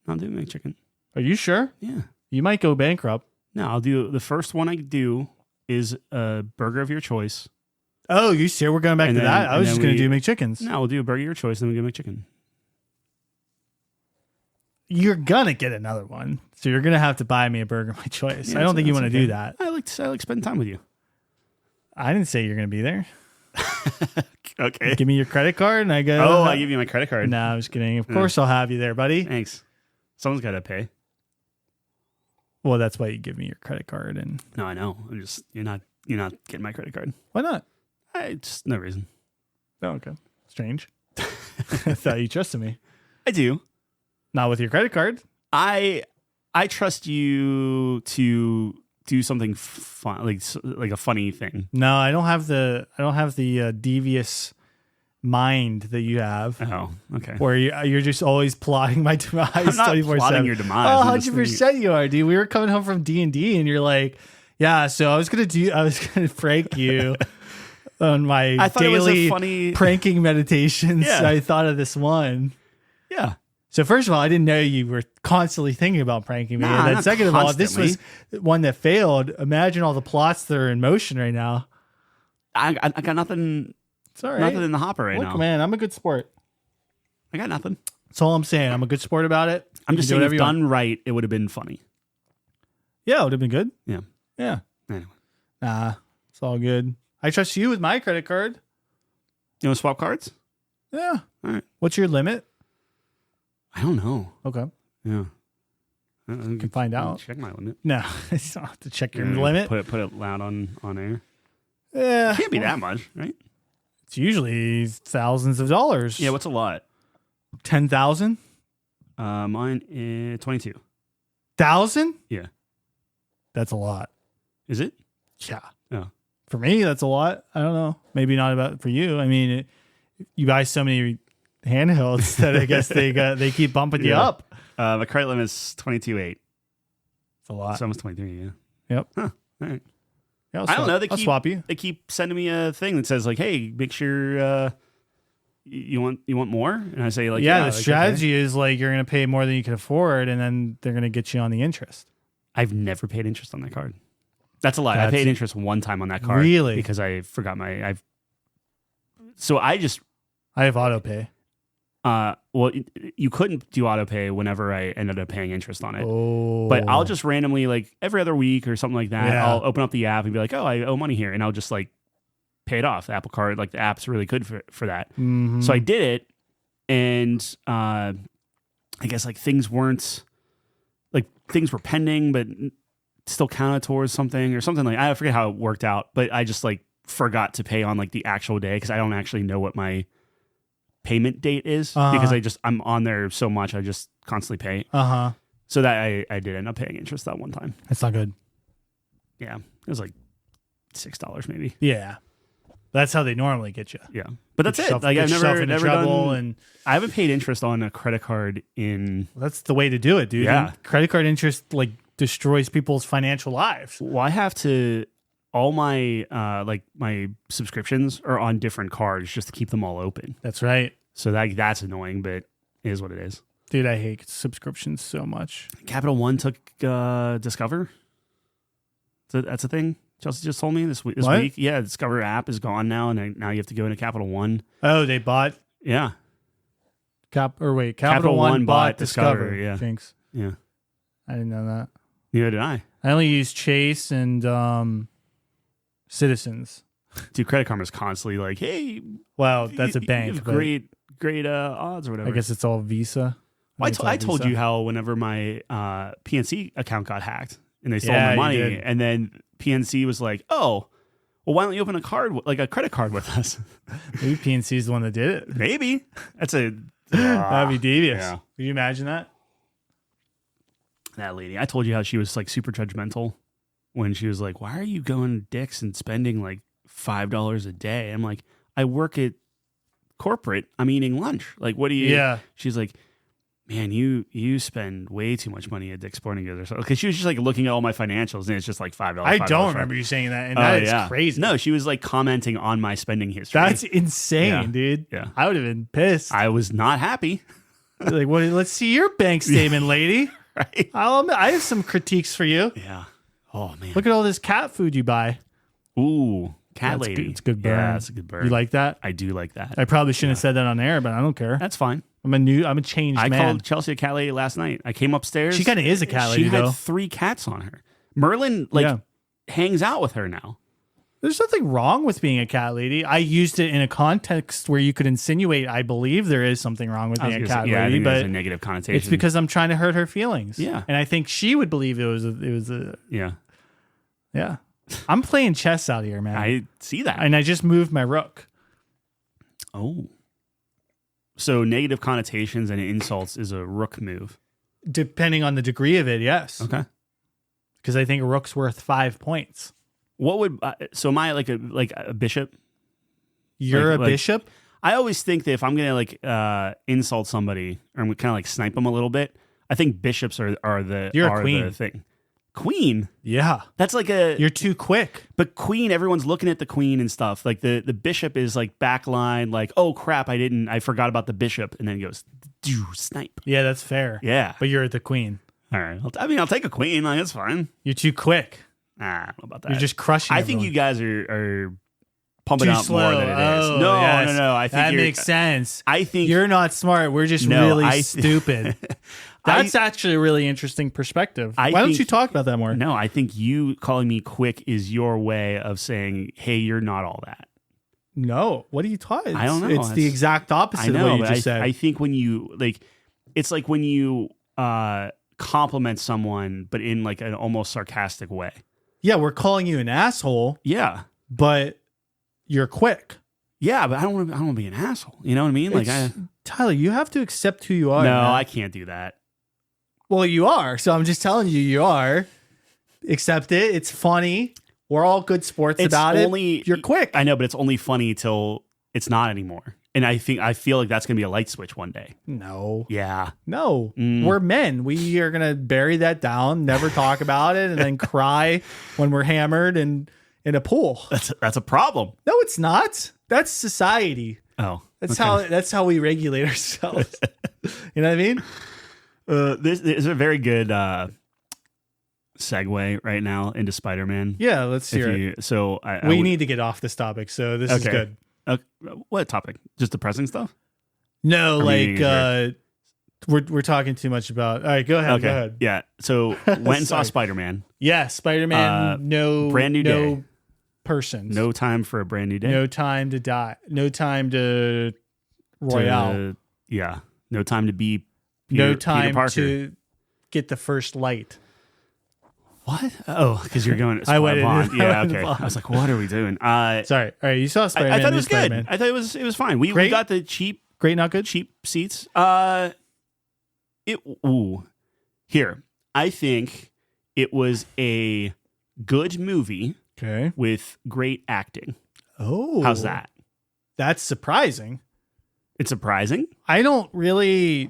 I'll do McChicken. Are you sure? Yeah. You might go bankrupt. No, I'll do the first one I do is a burger of your choice. Oh, you sure? We're going back to that? I was just going to do McChickens. No, we'll do a burger of your choice, and then we get McChicken. You're going to get another one. So you're going to have to buy me a burger of my choice. Yeah, I don't think you want to do that. I like spending time with you. I didn't say you're going to be there. Okay. Give me your credit card and I go. Oh, I give you my credit card. No, I'm just kidding. Of course I'll have you there, buddy. Thanks. Someone's got to pay. Well, that's why you give me your credit card. And no, I know. I'm just you're not getting my credit card. Why not? Just no reason. Oh, okay. Strange. I thought you trusted me. I do. Not with your credit card. I trust you to do something fun, like a funny thing. No, I don't have the devious mind that you have. Oh, okay. Where you're just always plotting my demise. I'm not 24/7. plotting your demise. Oh, 100% you are, dude. We were coming home from D&D and you're like, yeah, so I was gonna prank you on my daily funny pranking meditations. Yeah. I thought of this one. Yeah. So first of all, I didn't know you were constantly thinking about pranking me. Nah, and then second of all, if this was constantly. one that failed, imagine all the plots that are in motion right now. I got nothing. It's all right. Nothing in the hopper right now. Look, man, I'm a good sport. I got nothing. That's all I'm saying. I'm a good sport about it. I'm just saying, if done right, it would have been funny. Yeah, it would have been good. Yeah. Yeah. Anyway. Nah, it's all good. I trust you with my credit card. You want to swap cards? Yeah. All right. What's your limit? I don't know. Okay. Yeah. You can find out. Check my limit. No, you don't have to check your limit. Put it loud on air. Yeah. It can't be that much, right? It's usually thousands of dollars. Yeah, what's a lot? 10,000. Mine is 22. 1,000? Yeah. That's a lot. Is it? Yeah. Oh. For me, that's a lot. I don't know. Maybe not about for you. I mean, you buy so many handhelds that I guess they keep bumping you up. My credit limit is 22.8. It's a lot. It's almost 23. Yeah. Yep. Huh. All right. Yeah, I don't know. I'll swap you. They keep sending me a thing that says like, "Hey, make sure you want more." And I say like, yeah, the like, strategy is like you're going to pay more than you can afford, and then they're going to get you on the interest. I've never paid interest on that card. That's a lie. I paid interest one time on that card. Really? Because I forgot I have auto pay. Well, you couldn't do auto pay whenever I ended up paying interest on it. Oh. But I'll just randomly, like every other week or something like that, Yeah. I'll open up the app and be like, oh, I owe money here. And I'll just like pay it off. The Apple Card, like the app's really good for that. Mm-hmm. So I did it. And I guess like things were pending, but still counted towards something or something like I forget how it worked out. But I just like forgot to pay on like the actual day because I don't actually know what my payment date is because I'm on there so much. I just constantly pay. So that I did end up paying interest that one time. That's not good. Yeah. It was like $6 maybe. Yeah. That's how they normally get you. Yeah. But that's it. Like I've never trouble done, and I haven't paid interest on a credit card in that's the way to do it, dude. Yeah. And credit card interest like destroys people's financial lives. Well, I have to all my like my subscriptions are on different cards just to keep them all open. That's right. So that's annoying, but it is what it is. Dude, I hate subscriptions so much. Capital One took Discover. That's a thing. Chelsea just told me this week. Yeah, Discover app is gone now, and now you have to go into Capital One. Oh, they bought Yeah. Capital One bought Discover. Yeah. Thanks. Yeah. I didn't know that. Neither did I. I only use Chase and Citizens. Dude, Credit Karma's constantly like, hey, well, that's a bank. You have but great odds or whatever. I guess it's all Visa. I told you how whenever my PNC account got hacked and they stole my money, and then PNC was like, "Oh, well, why don't you open a credit card with us?" Maybe PNC is the one that did it. Maybe that's a that'd be devious. Yeah. Can you imagine that? That lady, I told you how she was like super judgmental when she was like, "Why are you going to Dick's and spending like $5 a day?" I'm like, "I work at corporate. I'm eating lunch. Like, what do you?" Yeah. She's like, "Man, you spend way too much money at Dick's Sporting Goods or something." Because she was just like looking at all my financials and it's just like $5. I don't remember you saying that, and that is crazy. No, she was like commenting on my spending history. That's insane, dude. Yeah, I would have been pissed. I was not happy. Like, what? Let's see your bank statement, lady. Right. I have some critiques for you. Yeah. Oh man, look at all this cat food you buy. Ooh, cat lady. It's a good burn. Yeah, it's a good burn. You like that? I do like that. I probably shouldn't have said that on air, but I don't care. That's fine. I'm a changed man. I called Chelsea a cat lady last night. I came upstairs. She kind of is a cat lady, She though. had 3 cats on her. Merlin hangs out with her now. There's nothing wrong with being a cat lady. I used it in a context where you could insinuate I believe there is something wrong with being a cat lady, but but a negative connotation. it's because I'm trying to hurt her feelings. Yeah. And I think she would believe it was a yeah. I'm playing chess out here, man. I see that. And I just moved my rook. Oh. So negative connotations and insults is a rook move. Depending on the degree of it, yes. Okay. Because I think a rook's worth 5 points. What would so am I like a bishop? You're a bishop? I always think that if I'm gonna insult somebody or kind of like snipe them a little bit, I think bishops are You're a queen. the thing. Queen? Yeah. That's like You're too quick. But queen, everyone's looking at the queen and stuff. Like the bishop is like backline, like, oh crap, I forgot about the bishop, and then he goes, snipe. Yeah, that's fair. Yeah. But you're the queen. All right. I'll take a queen. Like, that's fine. You're too quick. I don't know about that. You're just crushing I think you guys are pumping too out slow. more than it is. No. I think that makes sense. I think you're not smart. We're just really stupid. That's actually a really interesting perspective. Why don't you talk about that more? No, I think you calling me quick is your way of saying, hey, you're not all that. No. What are you talking? I don't know. It's the exact opposite of what you just said. I think when you it's like when you compliment someone, but in like an almost sarcastic way. Yeah, we're calling you an asshole. Yeah. But you're quick. Yeah, but I don't want to be an asshole. You know what I mean? Tyler, you have to accept who you are. No, man. I can't do that. Well, you are. So I'm just telling you are. Accept it. It's funny. We're all good sports about it. You're quick. I know, but it's only funny till it's not anymore. And I feel like that's going to be a light switch one day. No. Yeah. No. We're men. We are going to bury that down, never talk about it, and then cry when we're hammered and in a pool. That's a problem. No, it's not. That's society. Oh. That's how we regulate ourselves. You know what I mean? This is a very good segue right now into Spider-Man. Yeah, let's hear it. So we need to get off this topic, so this is good. What topic? Just depressing stuff? No, we're talking too much about. All right, go ahead. Okay. Go ahead. Yeah. So went and saw Spider-Man. Yeah, Spider-Man. Brand new day. No persons. No time for a brand new day. No time to die. No time to Royale. Yeah. No time to be. No Peter time Parker. to get the first light. What? Oh, because you're going. I went Bond. Yeah. into Okay. Bond. I was like, what are we doing? Sorry. All right. You saw Spider-Man. I thought it was good. Spider-Man. I thought it was fine. We got the cheap. Great, not good. Cheap seats. Here, I think it was a good movie. Okay. With great acting. Oh, how's that? That's surprising. It's surprising. I don't really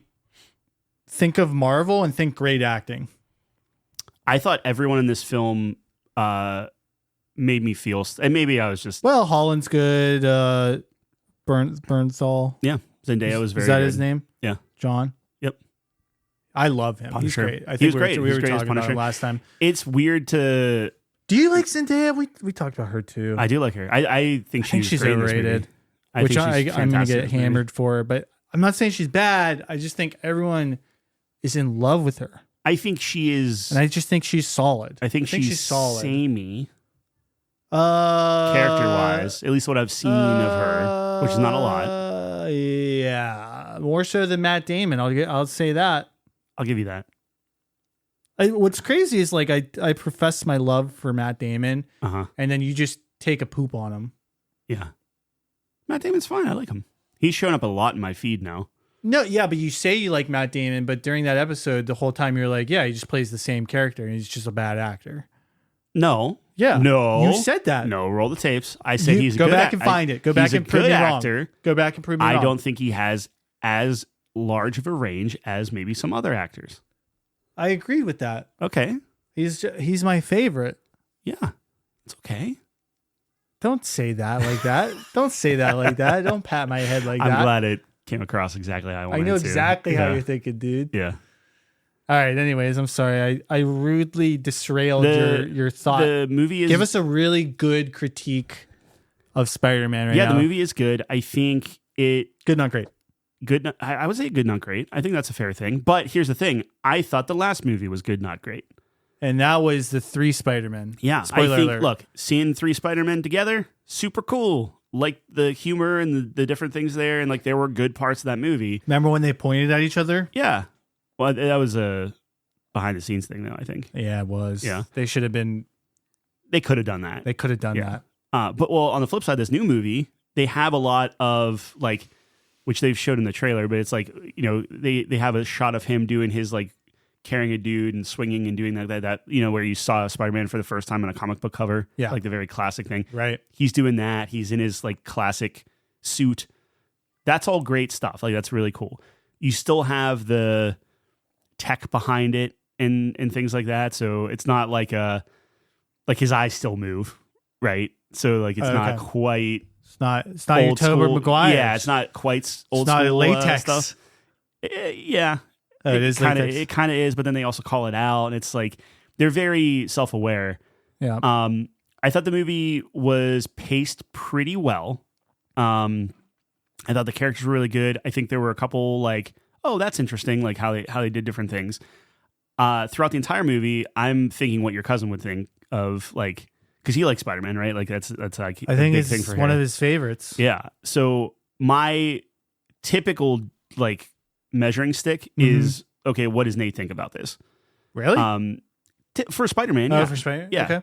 think of Marvel and think great acting. I thought everyone in this film made me feel, and maybe I was just Holland's good. Bernthal. Yeah, Zendaya was very. Is that good. his name? Yeah, John. Yep. I love him. Punisher. He's great. I think he was great. We were great as talking about Punisher it last time. It's weird to. Do you like Zendaya? We talked about her too. I do like her. I think she's great overrated. Which I'm going to get hammered for, but I'm not saying she's bad. I just think everyone is in love with her. I think she is, and I just think she's solid. I think she's solid. Samey, character-wise, at least what I've seen of her, which is not a lot. Yeah, more so than Matt Damon. I'll say that. I'll give you that. What's crazy is like I profess my love for Matt Damon, and then you just take a poop on him. Yeah, Matt Damon's fine. I like him. He's showing up a lot in my feed now. No, yeah, but you say you like Matt Damon, but during that episode, the whole time you're like, yeah, he just plays the same character, and he's just a bad actor. No. Yeah. No. You said that. No, roll the tapes. I said he's a go good back and find it. Go back and prove me wrong. Go back and prove me wrong. I don't think he has as large of a range as maybe some other actors. I agree with that. Okay. He's my favorite. Yeah. It's okay. Don't say that like that. Don't say that like that. Don't pat my head like that. I'm glad it came across exactly how I wanted to. I know exactly how you're thinking, dude. Yeah. All right. Anyways, I'm sorry. I rudely derailed your thought. The movie is... Give us a really good critique of Spider-Man right now. Yeah, the movie is good. I think it... Good, not great. Good. I would say good, not great. I think that's a fair thing. But here's the thing. I thought the last movie was good, not great. And that was the 3 Spider-Men. Yeah. Spoiler alert. Look, seeing 3 Spider-Men together, super cool. Like the humor and the different things there. And like there were good parts of that movie. Remember when they pointed at each other? Yeah. Well, that was a behind the scenes thing, though, I think. Yeah, it was. Yeah. They should have been. They could have done that. They could have done that. But on the flip side, this new movie, they have a lot of like, which they've showed in the trailer, but it's like, you know, they have a shot of him doing his like carrying a dude and swinging and doing that, you know, where you saw Spider-Man for the first time on a comic book cover. Yeah. Like the very classic thing. Right. He's doing that. He's in his like classic suit. That's all great stuff. Like that's really cool. You still have the tech behind it and things like that. So it's not like his eyes still move. Right. So like it's not quite. It's not your Tobey Maguire. Yeah, it's not quite old school. It's not latex stuff. Yeah. It is latex. It kind of is, but then they also call it out, and it's like they're very self-aware. Yeah. I thought the movie was paced pretty well. I thought the characters were really good. I think there were a couple like, oh, that's interesting, like how they did different things. Throughout the entire movie, I'm thinking what your cousin would think of like. Because he likes Spider-Man, right? Like that's like I think big it's thing for one him. of his favorites. Yeah. So my typical like measuring stick is okay. What does Nate think about this? Really? For Spider-Man, for Spider-Man, yeah.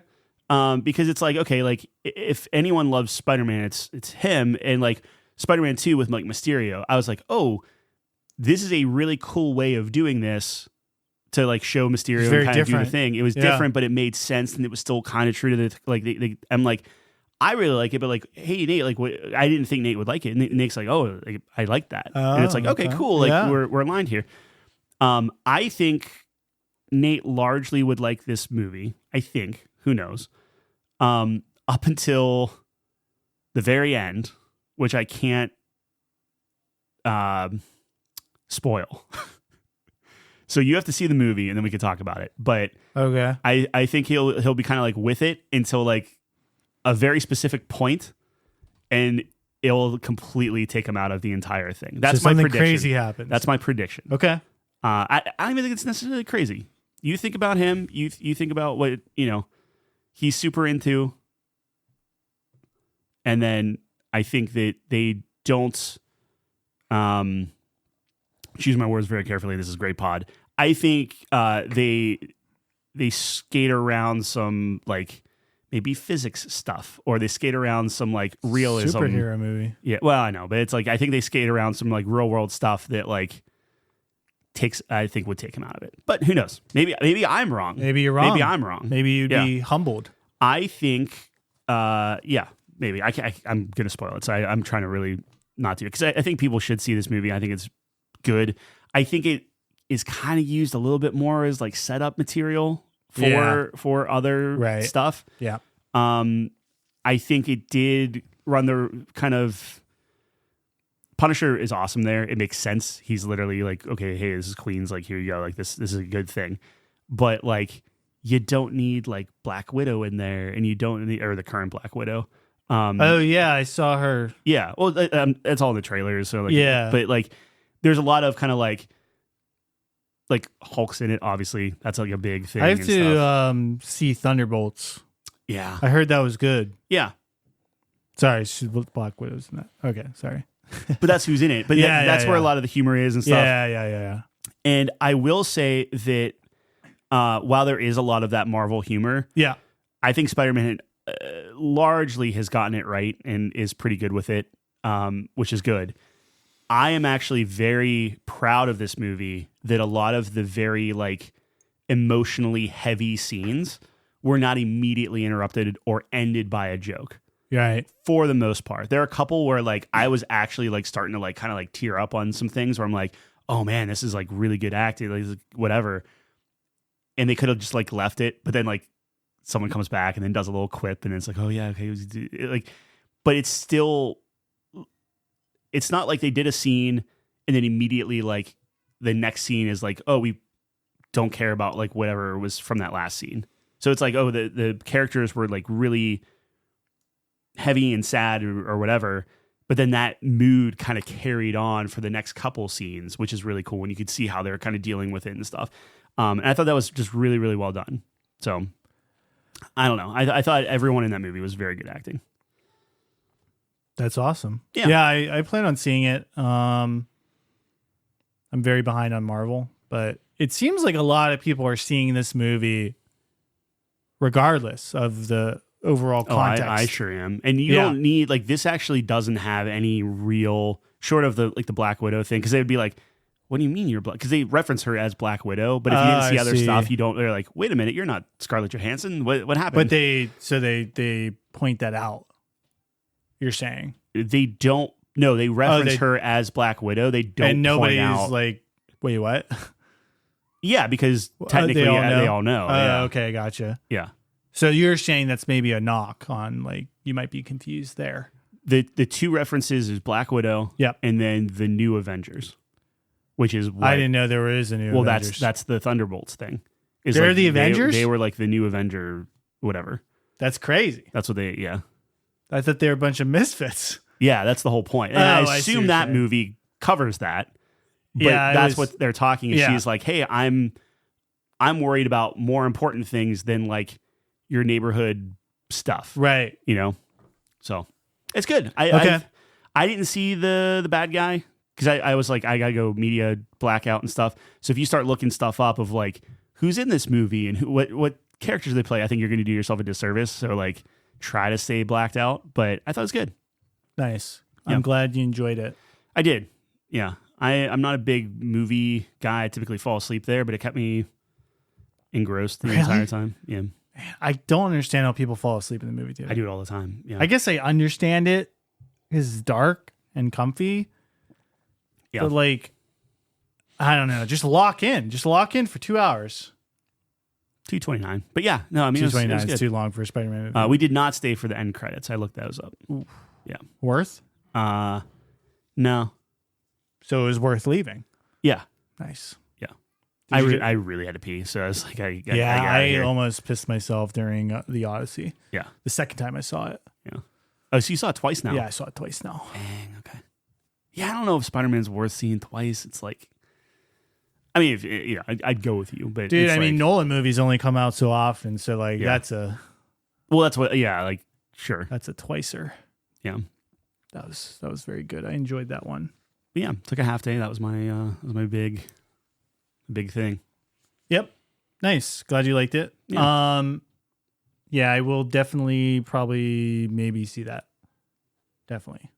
Okay. Because it's like okay, like if anyone loves Spider-Man, it's him. And like Spider-Man 2 with like Mysterio, I was like, oh, this is a really cool way of doing this to like show Mysterio and kind of do the thing. It was different, but it made sense, and it was still kind of true to the I'm like, I really like it, but like, hey Nate, like, I didn't think Nate would like it. And Nate's like, oh, like, I like that, and it's like, okay, cool, like we're aligned here. I think Nate largely would like this movie. I think, who knows, up until the very end, which I can't spoil. So you have to see the movie and then we can talk about it. But okay, I think he'll be kind of like with it until like a very specific point, and it'll completely take him out of the entire thing. That's my prediction. Crazy happens. That's my prediction. Okay. I don't even think it's necessarily crazy. You think about him. You think about what he's super into, and then I think that they don't. Choose my words very carefully. This is great pod. I think they skate around some like maybe physics stuff, or they skate around some like realism. Superhero movie. Yeah, well, I know, but it's like I think they skate around some like real world stuff that like would take him out of it. But who knows? Maybe I'm wrong. Maybe you're wrong. Maybe I'm wrong. Maybe you'd be humbled. I think, maybe I'm gonna spoil it. So I'm trying to really not do it, because I think people should see this movie. I think it's good. I think it is kind of used a little bit more as like setup material for other stuff. Yeah. I think it did run the kind of Punisher is awesome there. It makes sense. He's literally like, okay, hey, this is Queens. Like, here you go. Like this is a good thing. But like, you don't need like Black Widow in there, and you don't need, or the current Black Widow. Oh yeah, I saw her. Yeah. Well, it's all in the trailers. So like, yeah. But like, there's a lot of kind of like Hulk's in it. Obviously, that's like a big thing. I have to see Thunderbolts. Yeah, I heard that was good. Yeah. Sorry, Black Widow's in that. Okay, sorry. But that's who's in it. But that's where a lot of the humor is and stuff. Yeah. And I will say that while there is a lot of that Marvel humor, I think Spider-Man largely has gotten it right and is pretty good with it, which is good. I am actually very proud of this movie that a lot of the very like emotionally heavy scenes were not immediately interrupted or ended by a joke. Right. For the most part. There are a couple where like I was actually like starting to like kind of like tear up on some things where I'm like, oh man, this is like really good acting, like whatever. And they could have just like left it, but then like someone comes back and then does a little quip and it's like, oh yeah, okay, like, but it's still, it's not like they did a scene and then immediately like the next scene is like, oh, we don't care about like whatever was from that last scene. So it's like, oh, the characters were like really heavy and sad or whatever, but then that mood kind of carried on for the next couple scenes, which is really cool. And you could see how they're kind of dealing with it and stuff. And I thought that was just really, really well done. So I don't know. I thought everyone in that movie was very good acting. That's awesome. Yeah, I plan on seeing it. I'm very behind on Marvel, but it seems like a lot of people are seeing this movie regardless of the overall context. I sure am. And you don't need, like, this actually doesn't have any real, short of the Black Widow thing, because they would be like, what do you mean you're Black? Because they reference her as Black Widow, but if you didn't see other stuff, you don't, they're like, wait a minute, you're not Scarlett Johansson. What happened? But they point that out. You're saying they don't. No, they reference her as Black Widow. They don't. And nobody's point out, like, wait, what? Yeah, because technically they all know. Okay, gotcha. Yeah. So you're saying that's maybe a knock on, like, you might be confused there. The two references is Black Widow, and then the New Avengers, which is what, I didn't know there was a new. Avengers. That's the Thunderbolts thing. They're like the Avengers. They were like the new Avenger, whatever. That's crazy. That's what they. Yeah. I thought they were a bunch of misfits. Yeah, that's the whole point. And I assume that movie covers that. But that's what they're talking. And she's like, hey, I'm worried about more important things than like your neighborhood stuff. Right. You know? So it's good. I didn't see the bad guy because I was like, I got to go media blackout and stuff. So if you start looking stuff up of like who's in this movie and what characters they play, I think you're going to do yourself a disservice. So like try to stay blacked out. But I thought it was good. Nice. I'm glad you enjoyed it. I did. Yeah. I'm not a big movie guy. I typically fall asleep there, but it kept me engrossed the Really? entire time. Yeah. I don't understand how people fall asleep in the movie theater. I do it all the time. Yeah. I guess I understand it because it's dark and comfy. Yeah. But like, I don't know. Just lock in. Just lock in for 2 hours. 229. But yeah, no, I mean, it was 229 is good. too long for a Spider-Man movie. We did not stay for the end credits. I looked those up. Worth? No. So it was worth leaving. Yeah. Nice. Yeah. Did you I really had to pee. So I was like, I got Yeah, out of I here. almost pissed myself during the Odyssey. Yeah. The second time I saw it. Yeah. Oh, so you saw it twice now? Yeah, I saw it twice now. Dang, okay. Yeah, I don't know if Spider-Man's worth seeing twice. It's like, I mean, I'd go with you, but Dude, it's I mean, like- Nolan movies only come out so often, so like Yeah. Well, that's what. Yeah, like sure. that's a twicer. Yeah, That was very good. I enjoyed that one. but yeah. Took a half day. That was my big thing. Yep. Nice. Glad you liked it. Yeah. Yeah, I will definitely probably maybe see that. Definitely.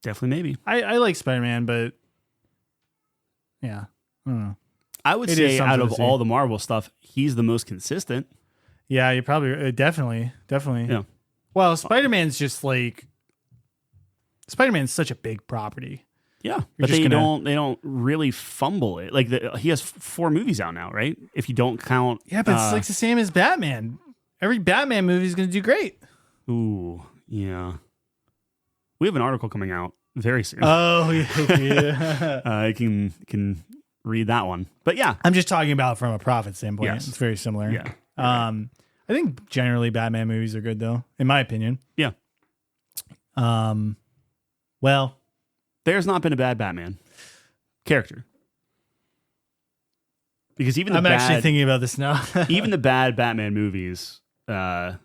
Definitely, maybe. I like Spider-Man, but yeah. I don't know. I would It is say something out to of see. all the Marvel stuff, he's the most consistent. Yeah, you probably definitely. Yeah. Well, Spider-Man's just like Spider-Man's such a big property. Yeah, You're but just they gonna- don't really fumble it. Like he has 4 movies out now, right? If you don't count, Yeah, but it's like the same as Batman. Every Batman movie is going to do great. ooh, yeah. We have an article coming out very soon. Oh, yeah. I can read that one, but yeah, I'm just talking about from a profit standpoint. Yes. It's very similar. yeah, I think generally Batman movies are good though, in my opinion. yeah. Well, There's not been a bad Batman character because even the I'm bad, actually thinking about this now. even the bad Batman movies are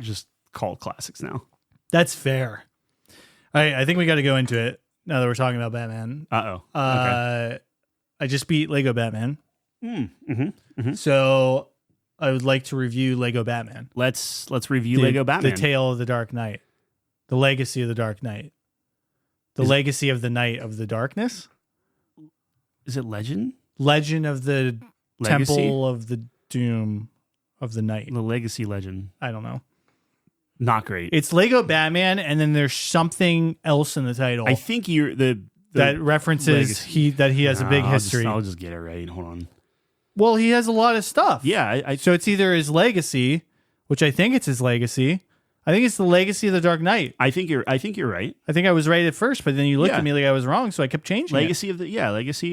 just cult classics now. That's fair. I think we got to go into it now that we're talking about Batman. Okay. I just beat Lego Batman, Mm-hmm. so I would like to review Lego Batman. Let's review Lego Batman. The Tale of the Dark Knight, the Legacy of the Dark Knight, the Legacy of the Night of the Darkness, Is it Legend? Legend of the Legacy? Temple of the Doom of the Night. The Legacy Legend. I don't know. Not great. It's Lego Batman, and then there's something else in the title I think you're the that references Legacy. he has a big history. I'll just get it right. Hold on. Well, he has a lot of stuff. Yeah, I So it's either his legacy, which I think it's his legacy. I think it's the Legacy of the Dark Knight. think you're right. I think I was right at first, but then you looked Yeah. at me like I was wrong, so I kept changing it. Legacy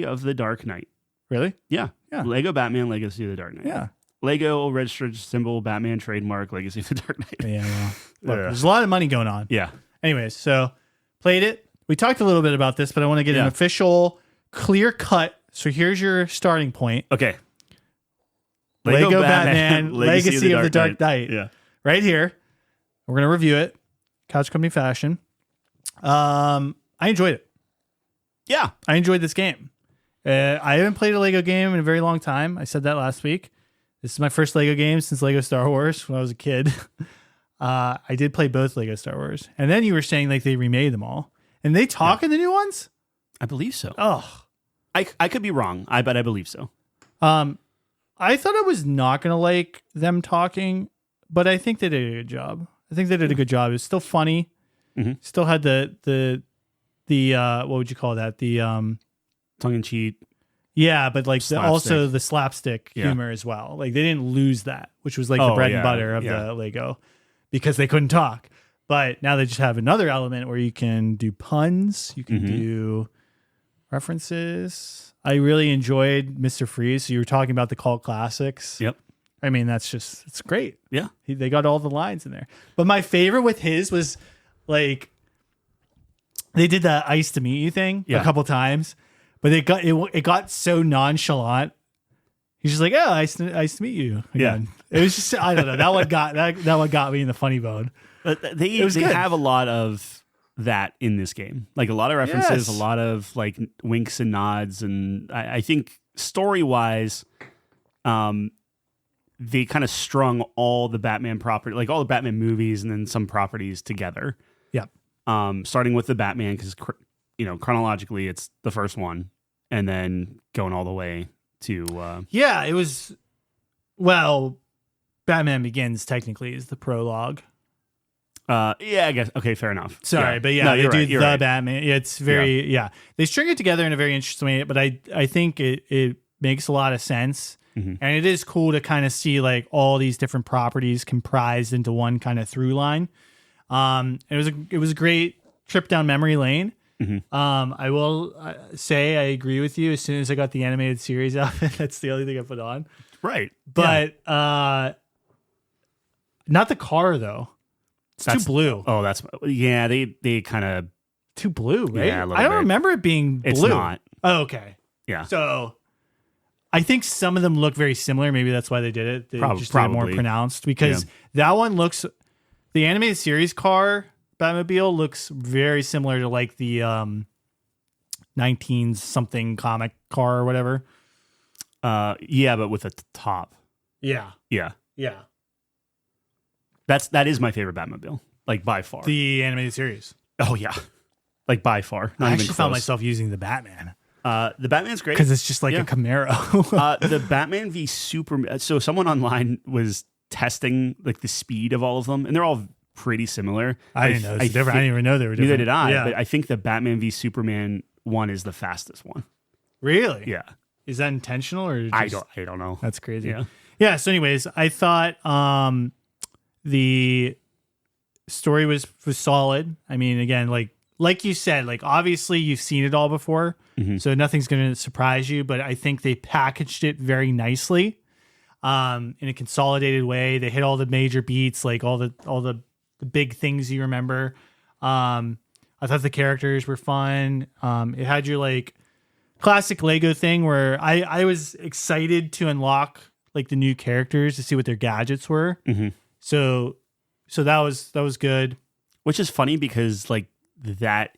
of the Dark Knight. Really? Yeah. Yeah. Lego Batman Legacy of the Dark Knight. Yeah. Lego registered symbol Batman trademark Legacy of the Dark Knight. Yeah. Well, look, Yeah. there's a lot of money going on. Yeah. Anyways, so played it. We talked a little bit about this, but I want to get an Yeah. official, clear cut. So here's your starting point. Okay. Lego Batman Legacy of the Dark Knight. Yeah. Right here. We're going to review it. Couch Company fashion. I enjoyed it. Yeah. I enjoyed this game. I haven't played a Lego game in a very long time. I said that last week. This is my first Lego game since Lego Star Wars when I was a kid. I did play both Lego Star Wars. And then you were saying like they remade them all. And they talk in the new ones? I believe so. Oh. I could be wrong. But I believe so. I thought I was not going to like them talking, but I think they did a good job. I think they did a good job. It was still funny. Mhm. Still had the what would you call that? The Tongue in cheek. yeah, but like also Slapstick. the slapstick Yeah. humor as well. Like they didn't lose that, which was like the Oh, bread and yeah, butter of yeah. the Lego because they couldn't talk. But now they just have another element where you can do puns, you can Mhm. do references. I really enjoyed Mr. Freeze. So you were talking about the cult classics. Yep. I mean, it's great. Yeah. They got all the lines in there. But my favorite with his was like they did the ice to meet you thing a Yeah. couple times, but it got so nonchalant. He's just like, "Oh, ice to meet you." Again. It was just I don't know. That one got me in the funny bone. But they was good. have a lot of that in this game. Like a lot of references, Yes. a lot of like winks and nods. And I think story-wise, they kind of strung all the Batman property, like all the Batman movies and then some properties together. Yep. Starting with the Batman, because chronologically, it's the first one, and then going all the way to. Yeah, it was. Well, Batman Begins technically is the prologue. Yeah, I guess. Okay, fair enough. Sorry, yeah. but yeah, No, they you're do right, you're the right. Batman. It's very They string it together in a very interesting way, but I think it makes a lot of sense, and it is cool to kind of see like all these different properties comprised into one kind of through line. It was a great trip down memory lane. I will say I agree with you. As soon as I got the animated series outfit, that's the only thing I put on. Right, But not the car though. It's too blue. Oh, they kind of Too blue, right? Yeah, a little I don't bit. remember it being blue. It's not. Oh, okay. Yeah. So I think some of them look very similar. Maybe that's why they did it. They just did it more probably. pronounced because that one looks. The animated series car Batmobile looks very similar to like the 19 something comic car or whatever. Yeah, but with a top. Yeah. Yeah. Yeah. That is my favorite Batmobile, like by far. The animated series. Oh yeah, like by far. Not I even actually close. found myself using the Batman The Batman's great because it's just like a Camaro. The Batman v Superman. So someone online was testing like the speed of all of them, and they're all pretty similar. I didn't know. I didn't even know they were different. Neither did I. Yeah. But I think the Batman v Superman one is the fastest one. Really? Yeah. Is that intentional or just, I don't know. That's crazy. Yeah. Yeah. So, anyways, I thought the story was solid. I mean, again, like you said, like obviously you've seen it all before, so nothing's going to surprise you. But I think they packaged it very nicely, in a consolidated way. They hit all the major beats, like all the big things you remember. I thought the characters were fun. It had your like classic Lego thing where I was excited to unlock like the new characters to see what their gadgets were. So that was good. Which is funny because like that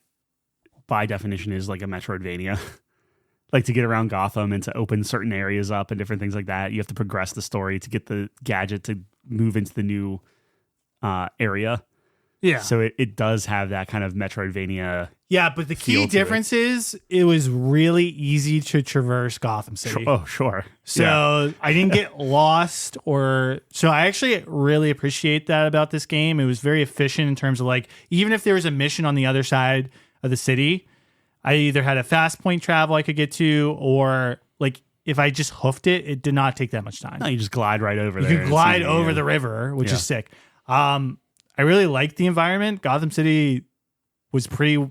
by definition is like a Metroidvania. Like to get around Gotham and to open certain areas up and different things like that, you have to progress the story to get the gadget to move into the new area. Yeah. So it does have that kind of Metroidvania. Yeah, but the key feel to difference is it was really easy to traverse Gotham City. Oh, sure. So I didn't get lost so I actually really appreciate that about this game. It was very efficient in terms of like, even if there was a mission on the other side of the city, I either had a fast point travel I could get to, or like if I just hoofed it, it did not take that much time. No, you just glide right over there. You can glide It's easy, over yeah. the river, which Yeah. is sick. I really liked the environment. Gotham City was pretty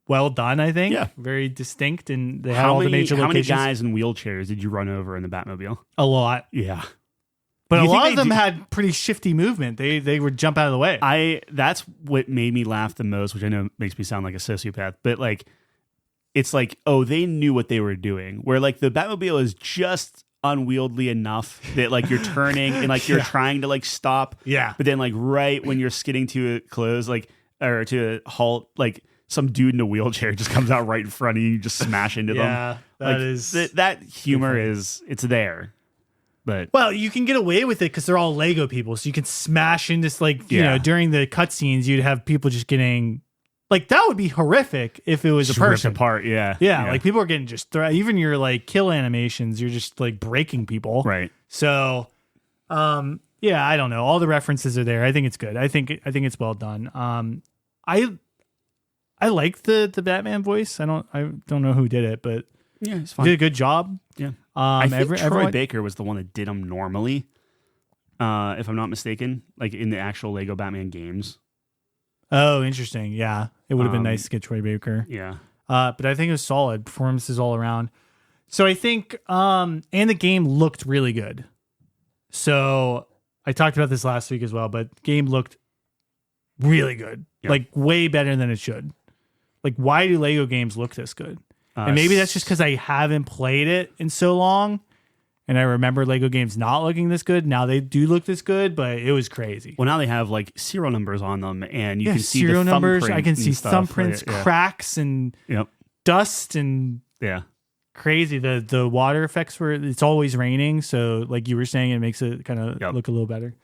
well done, I think. Yeah. Very distinct, and they had all the major How many locations. guys in wheelchairs did you run over in the Batmobile? A lot. Yeah. But You a think lot they of them do- had pretty shifty movement. They would jump out of the way. That's what made me laugh the most, which I know makes me sound like a sociopath, but like it's like, oh, they knew what they were doing. Where like the Batmobile is just unwieldy enough that like you're turning and like you're trying to like stop. Yeah. But then like right when you're skidding to a close, like or to a halt, like some dude in a wheelchair just comes out right in front of you, you just smash into them. Yeah, Like, that is. that humor it's there. But Well, you can get away with it because they're all Lego people, so you can smash into like you Yeah. know during the cutscenes you'd have people just getting like that would be horrific if it was a just ripped person. apart, yeah. Yeah, like people are getting just even your like kill animations, you're just like breaking people. right. So, yeah, I don't know. All the references are there. I think it's good. I think it's well done. I like the Batman voice. I don't know who did it, but Yeah, it's he fine. did a good job. Yeah. I think Troy everyone, Baker was the one that did them normally, if I'm not mistaken, like in the actual Lego Batman games. Oh, interesting. Yeah, it would have been nice to get Troy Baker. Yeah. But I think it was solid performances all around. So I think, and the game looked really good. So I talked about this last week as well, but the game looked really good, like way better than it should. Like, why do Lego games look this good? And maybe that's just because I haven't played it in so long, and I remember Lego games not looking this good. Now they do look this good, but it was crazy. Well, now they have like serial numbers on them, and you can see serial the numbers. thumbprint I can and see stuff. thumbprints, Yeah. cracks, and Yep. dust, and Yeah. crazy. The water effects were. It's always raining, so like you were saying, it makes it kind of look a little better.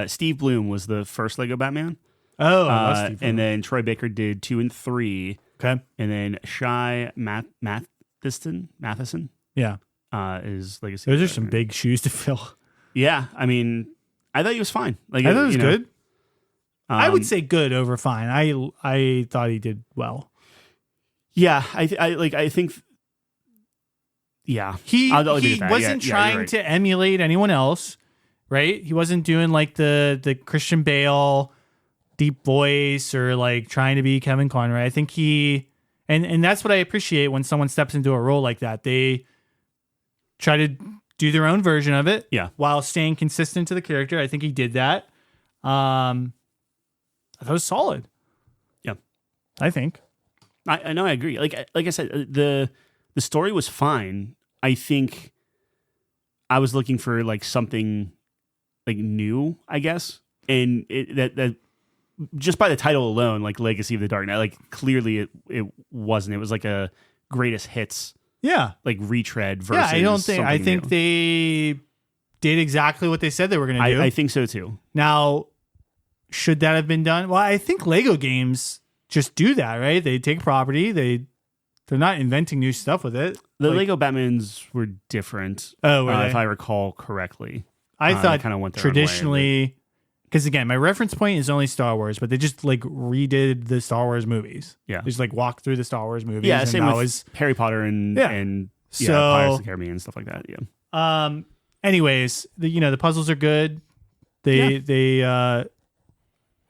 Steve Bloom was the first Lego Batman. Oh, I love Steve and Bloom. then Troy Baker did 2 and 3. Okay. And then Shy Matheson Yeah. is Legacy. Those are some big shoes to fill. Yeah, I mean, I thought he was fine. Like, I thought it was you know, good. I would say good over fine. I thought he did well. Yeah, I think. Yeah, He I'll leave it at that. wasn't Yeah, trying right. to emulate anyone else, right? He wasn't doing like the Christian Bale deep voice or like trying to be Kevin Conroy. I think he and that's what I appreciate when someone steps into a role like that. They try to do their own version of it, Yeah. while staying consistent to the character. I think he did that. I thought it was solid. Yeah, I think. I know. I agree. Like I said, the story was fine. I think I was looking for like something like new, I guess, and that just by the title alone, like Legacy of the Dark Knight, like clearly it wasn't. It was like a greatest hits, Yeah. like retread versus. Yeah, I think new. they did exactly what they said they were going to do. I think so too. Now, should that have been done? Well, I think Lego games just do that, right? They take property, they're not inventing new stuff with it. The Like- Lego Batmans were different. Oh, were they? If I recall correctly. I thought kind of went their own way, traditionally, because again, my reference point is only Star Wars, but they just like redid the Star Wars movies. Yeah. They just like walked through the Star Wars movies. Yeah, and same that with was Harry Potter and Yeah. and So- Pirates of the Caribbean and stuff like that. Yeah. Anyways, the puzzles are good.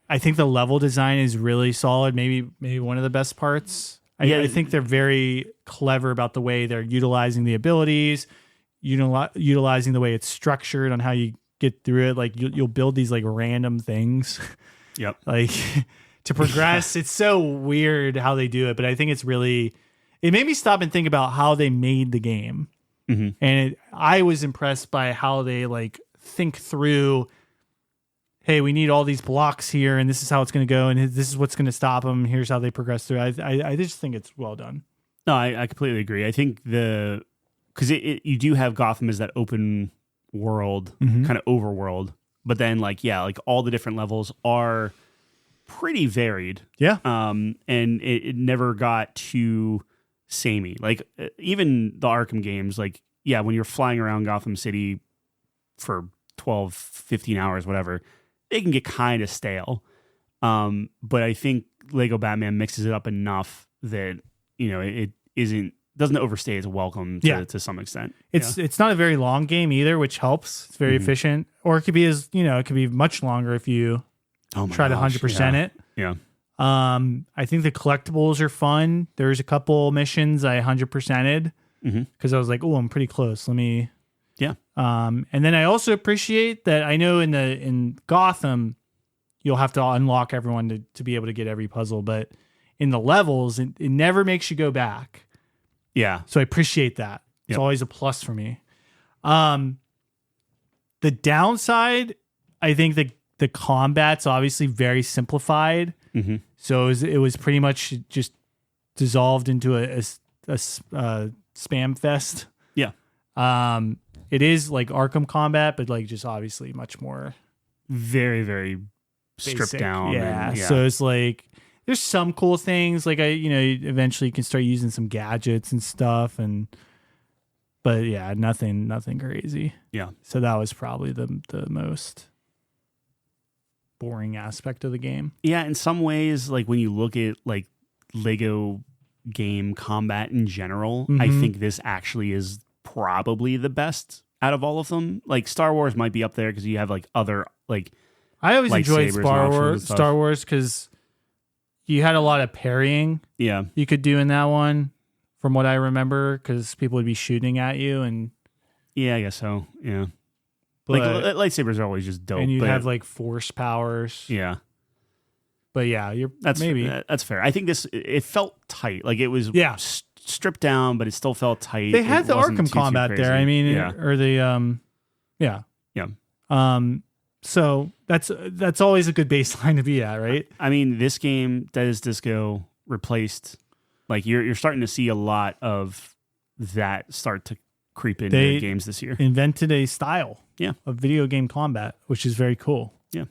I think the level design is really solid. Maybe one of the best parts. I think they're very clever about the way they're utilizing the abilities, utilizing the way it's structured on how you get through it. Like you'll build these like random things, Yep. like to progress. It's so weird how they do it, but I think it's really. It made me stop and think about how they made the game, and I was impressed by how they like think through. Hey, we need all these blocks here, and this is how it's going to go, and this is what's going to stop them. Here's how they progress through. I just think it's well done. No, I completely agree. I think because you do have Gotham as that open world, kind of overworld, but then like all the different levels are pretty varied. Yeah. And it never got too samey. Like even the Arkham games, like when you're flying around Gotham City for 12, 15 hours, whatever, they can get kind of stale. But I think Lego Batman mixes it up enough that, it doesn't overstay its welcome to some extent. It's not a very long game either, which helps. It's very efficient. Or it could be it could be much longer if you try to 100% it. Yeah. I think the collectibles are fun. There's a couple missions I 100%ed because I was like, oh, I'm pretty close. Let me. Yeah. And then I also appreciate that I know in Gotham, you'll have to unlock everyone to be able to get every puzzle, but in the levels, it never makes you go back. Yeah. So I appreciate that. It's Yep. always a plus for me. The downside, I think the combat's obviously very simplified. So it was pretty much just dissolved into a spam fest. Yeah. It is like Arkham combat, but like just obviously much more Very, very stripped basic. down. Yeah. And, So it's like there's some cool things. Like eventually you can start using some gadgets and stuff, but yeah, nothing crazy. Yeah. So that was probably the most boring aspect of the game. Yeah, in some ways, like when you look at like Lego game combat in general, I think this actually is probably the best out of all of them. Like Star Wars might be up there because you have like other like I always enjoyed lightsabers and options and stuff. Star Wars because you had a lot of parrying Yeah. you could do in that one, from what I remember, because people would be shooting at you and Yeah, I guess so. Yeah. but, Like lightsabers are always just dope. and you'd but, have like force powers. yeah. But yeah, you're That's maybe that's fair. I think it felt tight. Like it was Yeah. stripped down, but it still felt tight. they had It the wasn't Arkham too combat crazy. there. I mean, yeah. or the yeah. Yeah. So that's always a good baseline to be at, right? I mean, this game, Dead as Disco, replaced. Like you're starting to see a lot of that start to creep into They games this year. Invented a style Yeah. of video game combat, which is very cool. Yeah.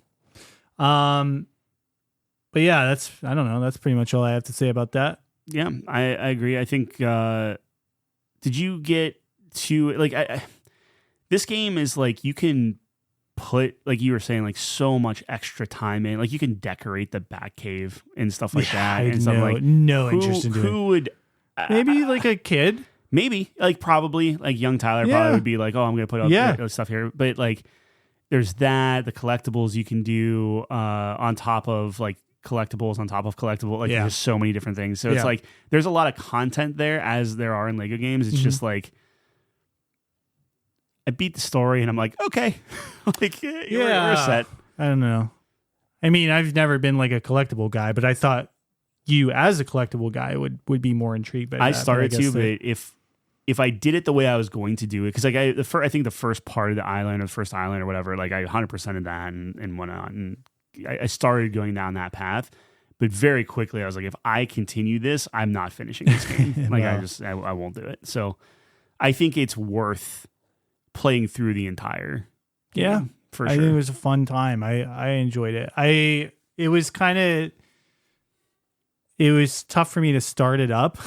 But yeah, I don't know. That's pretty much all I have to say about that. Yeah, I agree. I think, did you get to, like, this game is like, you can put, like you were saying, like so much extra time in. Like you can decorate the Batcave and stuff like that. I And stuff like, no interest in doing who would, maybe like a kid. maybe, like probably, like young Tyler probably would be like, oh, I'm going to put up stuff here. But like, there's that, the collectibles you can do on top of like collectibles on top of collectible. Like there's so many different things. So it's like there's a lot of content there as there are in Lego games. It's just like I beat the story and I'm like, okay, like we're set. I don't know. I mean, I've never been like a collectible guy, but I thought you as a collectible guy would be more intrigued by that. I started to, but if I did it the way I was going to do it, because like I think the first part of the island or the first island or whatever, like I 100%ed that and went on. And I started going down that path, but very quickly I was like, if I continue this, I'm not finishing this game. Like I won't do it. So I think it's worth playing through the entire game, for sure. I think it was a fun time. I enjoyed it. It was tough for me to start it up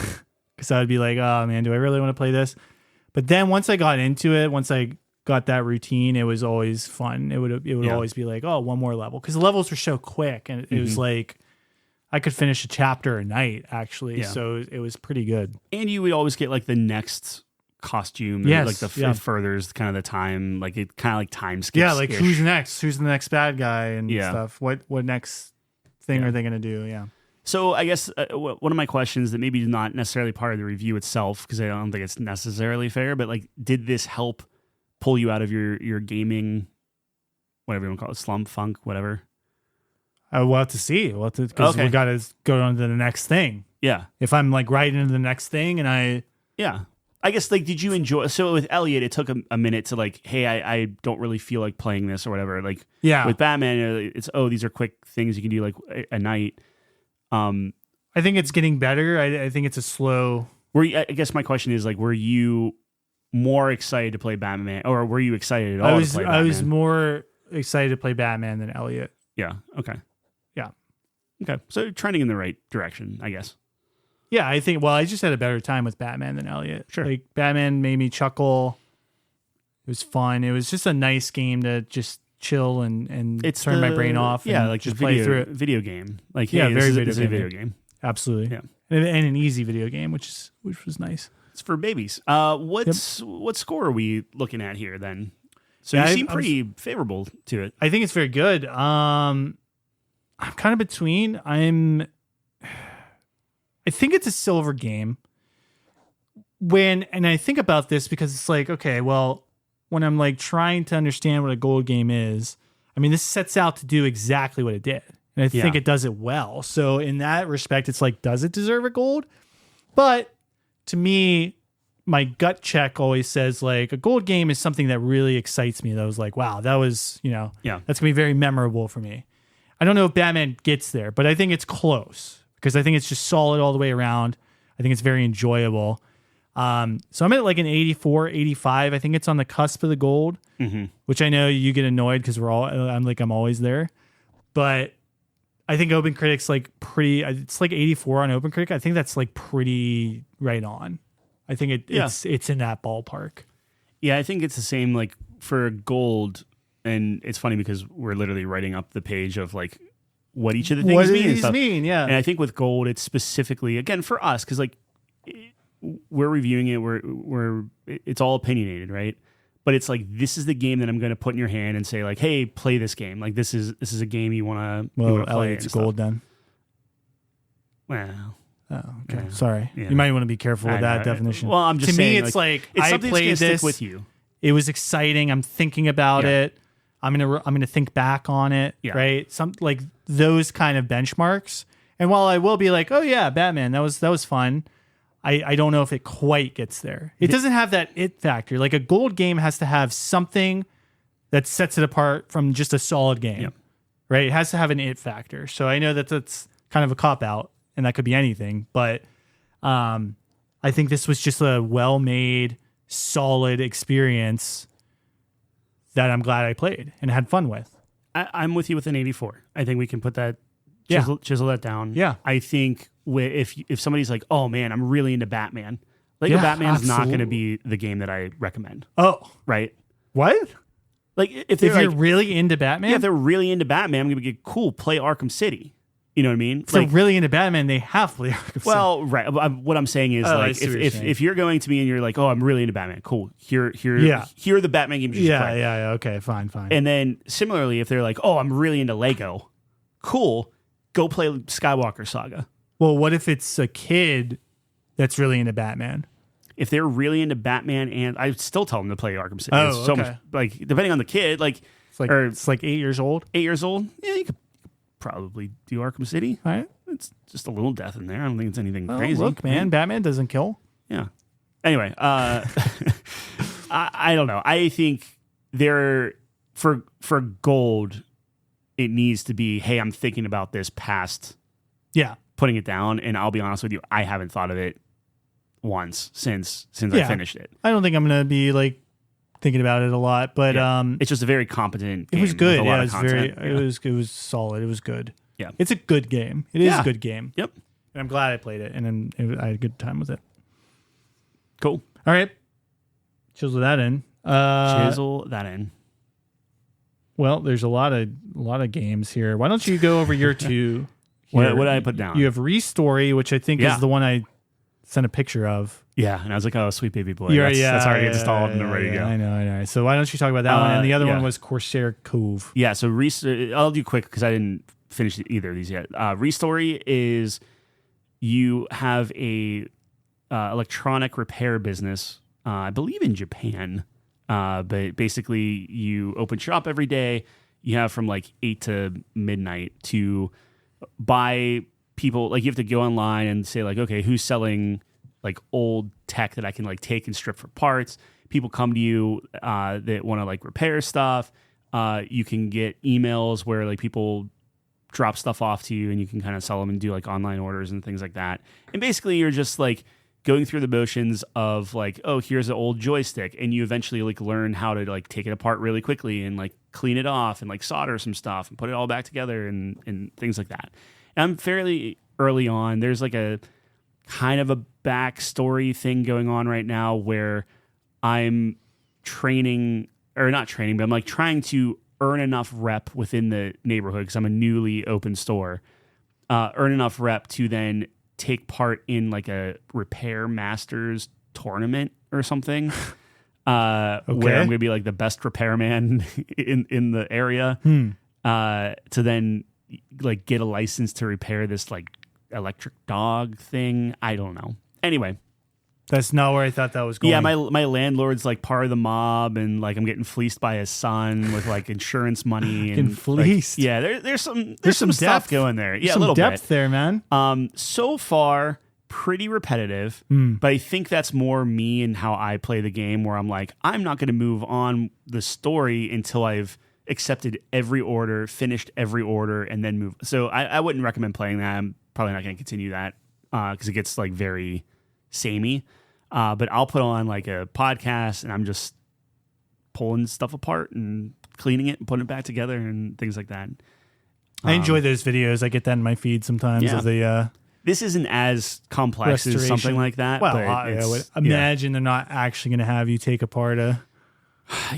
because I would be like, oh man, do I really want to play this? But then once I got into it, once I got that routine, it was always fun. It would always be like, oh, one more level, because the levels were so quick, and it was like I could finish a chapter a night actually. So it was pretty good. And you would always get like the next costume, like it furthers kind of the time, like it kind of like time skips. Yeah, like who's the next bad guy and stuff. What next thing are they going to do? Yeah. So I guess one of my questions that maybe is not necessarily part of the review itself, because I don't think it's necessarily fair, but like, did this help pull you out of your gaming, whatever you want to call it, slump, funk, whatever? We'll have to see. Because we got to go on to the next thing. Yeah. If I'm like right into the next thing and I guess, like, did you enjoy? So with Elliot, it took a minute to like, hey, I don't really feel like playing this or whatever. Like, with Batman, it's these are quick things you can do like a night. I think it's getting better. I think it's a slow. I guess my question is like, were you more excited to play Batman, or were you excited at all to play Batman? I was more excited to play Batman than Elliot. Yeah. Okay. Yeah. Okay. So trending in the right direction, I guess. Yeah, I think. Well, I just had a better time with Batman than Elliot. Sure. Like Batman made me chuckle. It was fun. It was just a nice game to just chill and turn my brain off. Yeah, and like just play through it. Video game. Like, yeah, hey, this is a video game. Absolutely. Yeah, and an easy video game, which was nice. It's for babies. What score are we looking at here then? So you seem pretty favorable to it. I think it's very good. I'm kind of between. I think it's a silver game. And I think about this because it's like, okay, well, when I'm like trying to understand what a gold game is, I mean, this sets out to do exactly what it did. And I think it does it well. So in that respect, it's like, does it deserve a gold? But to me, my gut check always says like a gold game is something that really excites me. That was like, wow, that was, that's going to be very memorable for me. I don't know if Batman gets there, but I think it's close because I think it's just solid all the way around. I think it's very enjoyable. So I'm at like an 84, 85. I think it's on the cusp of the gold, which I know you get annoyed because I'm always there. But I think OpenCritic's like it's like 84 on OpenCritic. I think that's like pretty right on. I think it's in that ballpark. Yeah, I think it's the same like for gold. And it's funny because we're literally writing up the page of like what each of the things mean. Yeah. And I think with gold, it's specifically, again, for us, because like we're reviewing it, it's all opinionated, right? But it's like, this is the game that I'm going to put in your hand and say like, hey, play this game. Like this is a game you want to play. Elliot's gold then. Well. Oh, okay. Yeah. Sorry. Yeah. You might want to be careful with that definition. Well, I'm just to saying, me, it's like it's I played this with you. It was exciting. I'm thinking about it. I'm gonna think back on it. Yeah. Right. Some like those kind of benchmarks. And while I will be like, oh yeah, Batman, that was fun. I don't know if it quite gets there. It doesn't have that it factor. Like a gold game has to have something that sets it apart from just a solid game, right? It has to have an it factor. So I know that's kind of a cop out, and that could be anything. But I think this was just a well-made, solid experience that I'm glad I played and had fun with. I'm with you with an 84. I think we can put that chisel that down. Yeah. I think if somebody's like, oh man, I'm really into Batman, Lego Batman is not going to be the game that I recommend. Oh, right? What? Like if you're really into Batman, if they're really into Batman, I'm going to be cool. Play Arkham City. You know what I mean? If they're really into Batman, they have to play Arkham City. Well, right. What I'm saying is if you're going to me and you're like, oh, I'm really into Batman, cool. Here are the Batman games you should play. Yeah. Okay, fine. And then similarly, if they're like, oh, I'm really into Lego, cool. Go play Skywalker Saga. Well, what if it's a kid that's really into Batman? If they're really into Batman, and I still tell them to play Arkham City. Oh, it's so much, like depending on the kid, like it's like 8 years old. 8 years old. Yeah, you could probably do Arkham City. All right. It's just a little death in there. I don't think it's anything crazy. Look, man, Batman doesn't kill. Yeah. Anyway, I don't know. I think for gold, it needs to be, hey, I'm thinking about this past putting it down. And I'll be honest with you, I haven't thought of it once since I finished it. I don't think I'm going to be like thinking about it a lot, but it's just a very competent game. It was good. With a lot of content. It was solid. It was good. Yeah. It's a good game. It is a good game. Yep. And I'm glad I played it, and then I had a good time with it. Cool. All right. Chisel that in. Chisel that in. Well, there's a lot of games here. Why don't you go over your two? What did I put down? You have Restory, which I think is the one I sent a picture of. Yeah, and I was like, oh, sweet baby boy. That's already installed and ready to go. I know. So why don't you talk about that one? And the other one was Corsair Cove. Yeah, so I'll do quick because I didn't finish either of these yet. Restory is you have a electronic repair business, I believe in Japan, but basically you open shop every day. You have from like 8 to midnight to buy people. Like you have to go online and say like, okay, who's selling like old tech that I can like take and strip for parts. People come to you that want to like repair stuff. You can get emails where like people drop stuff off to you and you can kind of sell them and do like online orders and things like that. And basically you're just like going through the motions of like, oh, here's an old joystick. And you eventually like learn how to like take it apart really quickly and like clean it off and like solder some stuff and put it all back together and things like that. And I'm fairly early on. There's like a kind of a backstory thing going on right now where I'm training, or not training, but I'm like trying to earn enough rep within the neighborhood because I'm a newly open store, earn enough rep to then take part in like a repair masters tournament or something, where I'm going to be like the best repairman in the area, to then like get a license to repair this like electric dog thing. I don't know. Anyway, that's not where I thought that was going. Yeah, my landlord's like part of the mob, and like I'm getting fleeced by his son with like insurance money and fleeced. Like, yeah, there's some stuff going there. Yeah, some a little depth bit there, man. So far pretty repetitive, but I think that's more me and how I play the game. Where I'm like, I'm not going to move on the story until I've accepted every order, finished every order, and then move. So I wouldn't recommend playing that. I'm probably not going to continue that because it gets like very samey. But I'll put on like a podcast and I'm just pulling stuff apart and cleaning it and putting it back together and things like that. I enjoy those videos. I get that in my feed sometimes of the this isn't as complex as something like that. Well, but I would imagine they're not actually going to have you take apart a...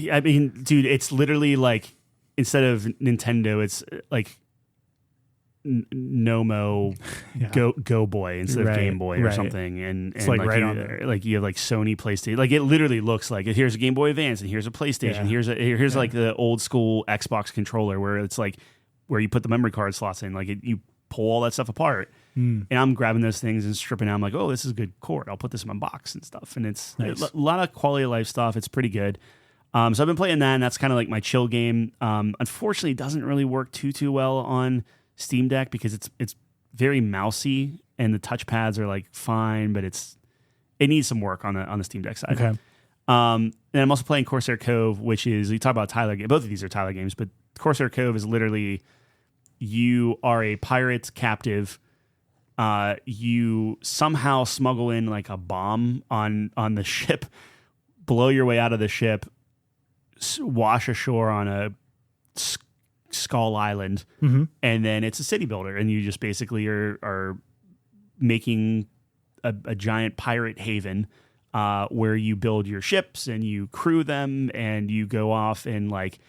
I mean, dude, it's literally like instead of Nintendo, it's like Nomo Go Boy instead of Game Boy or something, and it's like right on there. Like you have like Sony PlayStation, like it literally looks like here's a Game Boy Advance and here's a PlayStation, here's like the old school Xbox controller where it's like where you put the memory card slots in, like you pull all that stuff apart, and I'm grabbing those things and stripping out. I'm like, oh, this is a good cord. I'll put this in my box and stuff, and it's nice. A lot of quality of life stuff. It's pretty good. So I've been playing that, and that's kind of like my chill game. Unfortunately, it doesn't really work too well on Steam Deck because it's very mousy and the touchpads are like fine, but it needs some work on the Steam Deck side. Okay. And I'm also playing Corsair Cove, which is, you talk about Tyler, both of these are Tyler games, but Corsair Cove is literally you are a pirate captive. You somehow smuggle in like a bomb on the ship, blow your way out of the ship, wash ashore on Skull Island, and then it's a city builder, and you just basically are making a giant pirate haven where you build your ships and you crew them, and you go off and like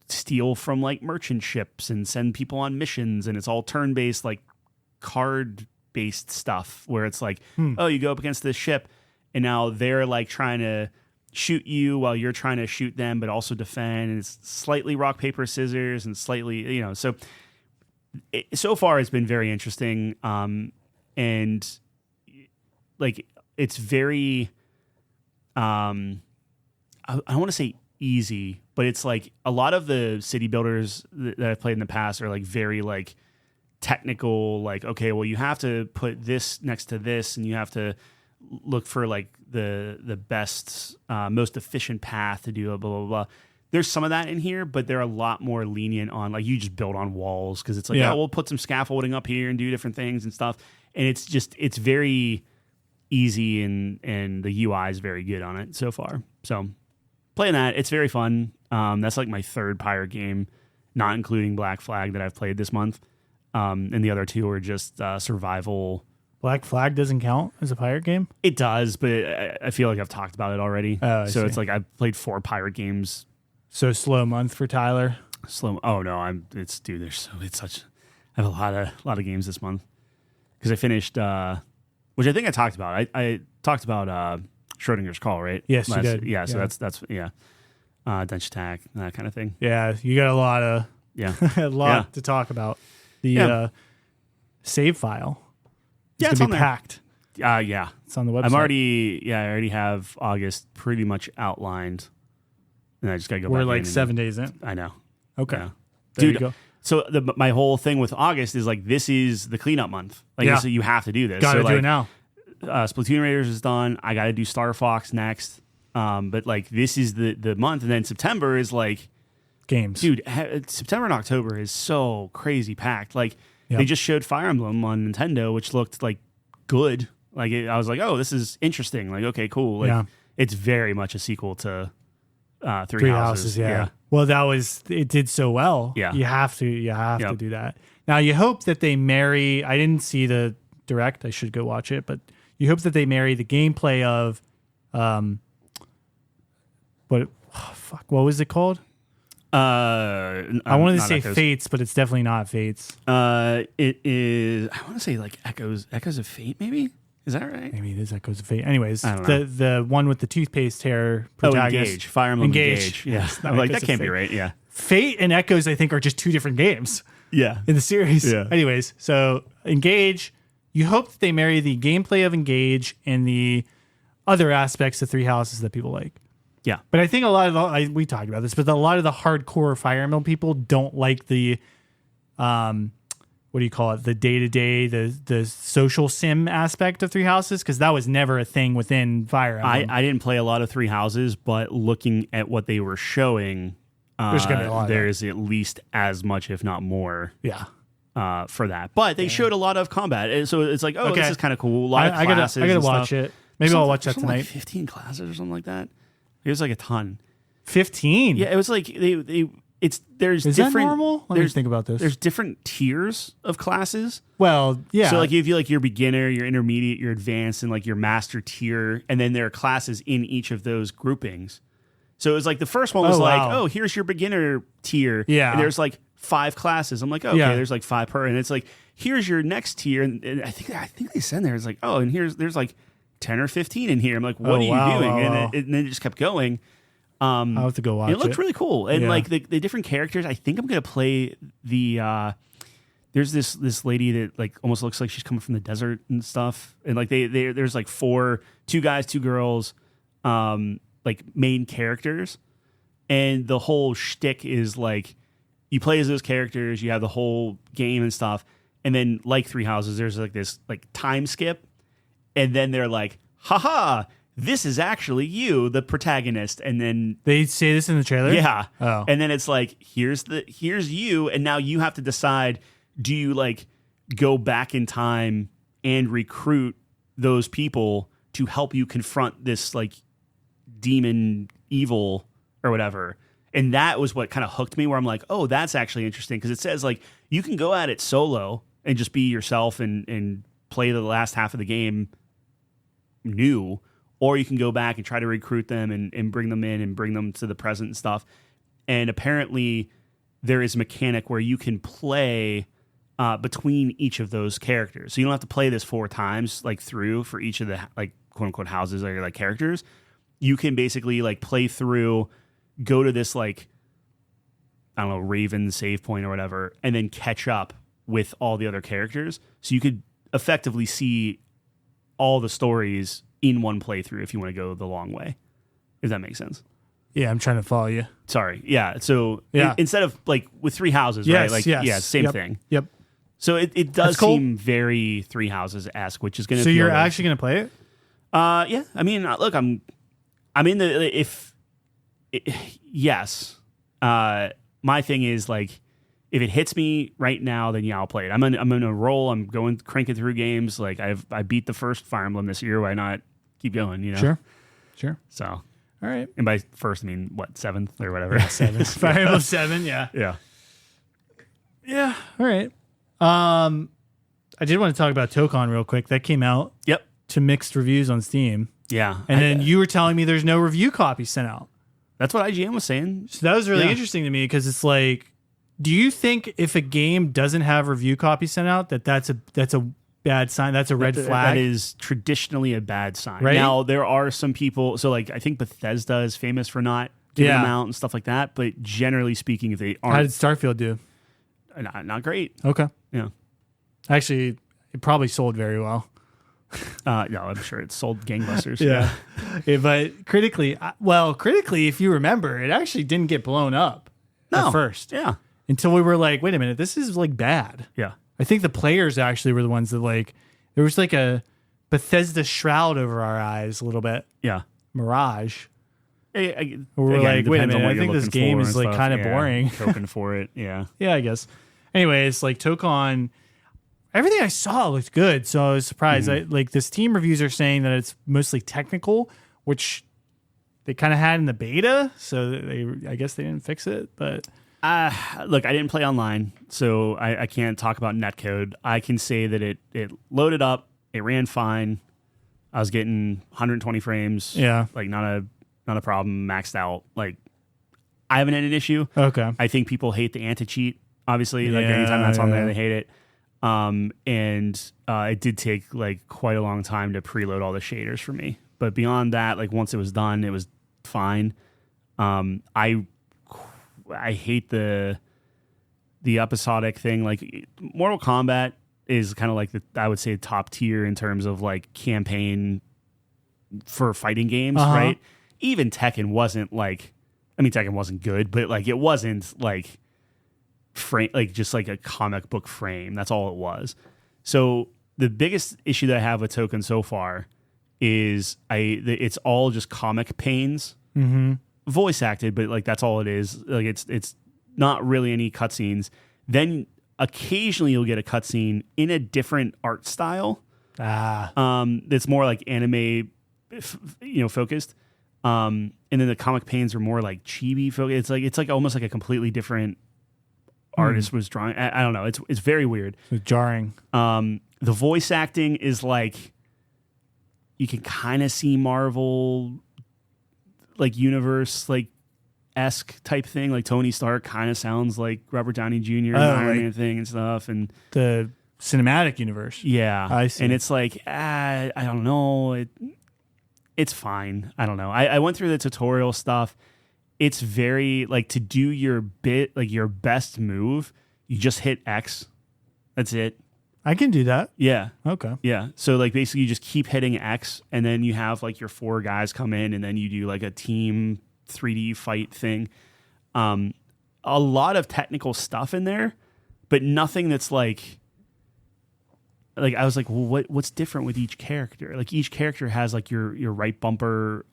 steal from like merchant ships and send people on missions, and it's all turn-based, like card-based stuff where it's like, oh, you go up against this ship, and now they're like trying to shoot you while you're trying to shoot them, but also defend. And it's slightly rock, paper, scissors, and slightly, so so far it's been very interesting. And like, it's very, I don't want to say easy, but it's like a lot of the city builders that I've played in the past are like very like technical, like, okay, well, you have to put this next to this, and you have to look for like the best, most efficient path to do a blah, blah, blah. There's some of that in here, but they're a lot more lenient on like, you just build on walls, because it's like, oh, we'll put some scaffolding up here and do different things and stuff. And it's very easy, and the UI is very good on it so far. So playing that, it's very fun. That's like my third pirate game, not including Black Flag, that I've played this month. And the other two are just survival. Black Flag doesn't count as a pirate game? It does, but I feel like I've talked about it already. Oh, so it's like I've played 4 pirate games. So slow month for Tyler. Slow. Oh no, it's such. I have a lot of games this month, because I finished, which I think I talked about. I talked about Schrodinger's Call, right? Yes, you did. Yeah, so that's Dench Attack, that kind of thing. Yeah, you got a lot to talk about. The save file. It's gonna be packed. Yeah, it's on the website. I already have August pretty much outlined, and I just gotta go. We're like 7 days in. I know. Okay, yeah. there Dude. You go. So my whole thing with August is like, this is the cleanup month. Like, so you have to do this. Got to do it now. Splatoon Raiders is done. I got to do Star Fox next. But like, this is the month, and then September is like games. Dude, September and October is so crazy packed. Like, they just showed Fire Emblem on Nintendo, which looked like good. Like, I was like, oh, this is interesting. Like, okay, cool. Like, it's very much a sequel to Three Houses. Yeah. Well, it did so well. Yeah. You have to do that. Now, you hope that they marry, I didn't see the direct, I should go watch it, but you hope that they marry the gameplay of, what was it called? I wanted to say Echoes. Fates, but it's definitely not Fates. It is, I want to say like Echoes of Fate, maybe? Is that right? Maybe it is Echoes of Fate. Anyways, the one with the toothpaste hair protagonist. Engage. Fire Emblem Engage. Yeah. I'm like, that can't be right. Yeah. Fate and Echoes, I think, are just 2 different games. Yeah. In the series. Yeah. Anyways, so Engage, you hope that they marry the gameplay of Engage and the other aspects of Three Houses that people like. Yeah. But I think a lot of we talked about this, but a lot of the hardcore Fire Emblem people don't like the what do you call it? The day-to-day, the social sim aspect of Three Houses, because that was never a thing within Fire Emblem. I didn't play a lot of Three Houses, but looking at what they were showing, there's gonna be a lot there's at least as much, if not more. Yeah. For that. But they showed a lot of combat. And so it's like, this is kind of cool. A lot of classes. I gotta watch it. Maybe I'll watch that tonight. Like 15 classes or something like that. It was like a ton. 15? Yeah, it was like there's is different. That normal? Let me think about this. There's different tiers of classes. Well, yeah. So like, if you like your beginner, your intermediate, your advanced, and like your master tier, and then there are classes in each of those groupings. So it was like the first one was here's your beginner tier. Yeah. And there's like 5 classes. I'm like, okay, there's like 5 per, and it's like, here's your next tier, and I think they said there, it's like, and there's like 10 or 15 in here. I'm like, what are you doing? And then it just kept going. I'll have to go watch it. It looked really cool. And like the different characters, I think I'm going to play the, there's this lady that like almost looks like she's coming from the desert and stuff. And like there's like 2 guys, 2 girls, like main characters. And the whole shtick is like, you play as those characters, you have the whole game and stuff. And then like Three Houses, there's like this like time skip. And then they're like, haha, this is actually you, the protagonist. And then they say this in the trailer? Yeah. Oh. And then it's like, here's you. And now you have to decide, do you like go back in time and recruit those people to help you confront this like demon evil or whatever? And that was what kind of hooked me, where I'm like, oh, that's actually interesting, because it says like you can go at it solo and just be yourself and play the last half of the game new, or you can go back and try to recruit them and bring them in and bring them to the present and stuff. And apparently there is a mechanic where you can play between each of those characters. So you don't have to play this 4 times like through for each of the like quote unquote houses or like characters. You can basically like play through, go to this like, I don't know, Raven save point or whatever, and then catch up with all the other characters. So you could effectively see all the stories in one playthrough if you want to go the long way. If that makes sense. Yeah, I'm trying to follow you. Sorry. Yeah. So instead of like with 3 houses, right? Like, yeah, same thing. Yep. So it does seem very 3 Houses-esque, which is going to. So you're actually going to play it? Yeah. I mean, look, I'm in the yes. My thing is like, if it hits me right now, then yeah, I'll play it. I'm in a roll. I'm going cranking through games. Like I beat the first Fire Emblem this year. Why not keep going? You know. Sure. So all right. And by first, I mean what, 7th or whatever. Yeah, 7th. Fire Emblem 7. Yeah. Yeah. All right. I did want to talk about Tokon real quick. That came out. Yep. To mixed reviews on Steam. Yeah. And then you were telling me there's no review copy sent out. That's what IGN was saying. So that was really interesting to me, because it's like, do you think if a game doesn't have review copy sent out, that's a bad sign? That's a red flag? That is traditionally a bad sign. Right? Now, there are some people, so like I think Bethesda is famous for not giving them out and stuff like that, but generally speaking, if they aren't... How did Starfield do? Not great. Okay. Yeah. Actually, it probably sold very well. No, I'm sure it sold gangbusters. Yeah, but critically, if you remember, it actually didn't get blown up at first. Yeah. Until we were like, wait a minute, this is like bad. Yeah. I think the players actually were the ones that like, there was like a Bethesda shroud over our eyes a little bit. Yeah. Mirage. We're like, wait a minute, I think this game is like kind of boring. Hoping for it. Yeah. Yeah, I guess. Anyways, like Tokon, everything I saw looked good, so I was surprised. Like the Steam reviews are saying that it's mostly technical, which they kind of had in the beta, so I guess they didn't fix it. But look, I didn't play online, so I can't talk about netcode. I can say that it loaded up, it ran fine. I was getting 120 frames. Yeah, like not a problem. Maxed out. Like I haven't had an issue. Okay. I think people hate the anti-cheat. Obviously, like anytime that's on there, they hate it. And it did take like quite a long time to preload all the shaders for me. But beyond that, like once it was done, it was fine. I hate the episodic thing. Like Mortal Kombat is kind of like I would say top tier in terms of like campaign for fighting games, right? Even Tekken wasn't like, I mean, Tekken wasn't good, but like it wasn't like frame, like just like a comic book frame. That's all it was. So the biggest issue that I have with Token so far is it's all just comic pains, voice acted, but like that's all it is. Like it's not really any cutscenes. Then occasionally you'll get a cutscene in a different art style. That's more like anime, focused. And then the comic pains are more like chibi focused. It's like almost like a completely different artist was drawing. I don't know. It's very weird. It's jarring. The voice acting is like, you can kind of see Marvel like universe like esque type thing. Like Tony Stark kind of sounds like Robert Downey Jr. and Iron Man thing and stuff. And the cinematic universe. Yeah. I see. And it's like, I don't know. It's fine. I don't know. I went through the tutorial stuff. It's very like, to do your best move, you just hit X. That's it. I can do that. Yeah. Okay. Yeah. So like basically you just keep hitting X, and then you have like your 4 guys come in, and then you do like a team 3D fight thing. A lot of technical stuff in there, but nothing that's like I was like, well, what's different with each character? Like each character has like your right bumper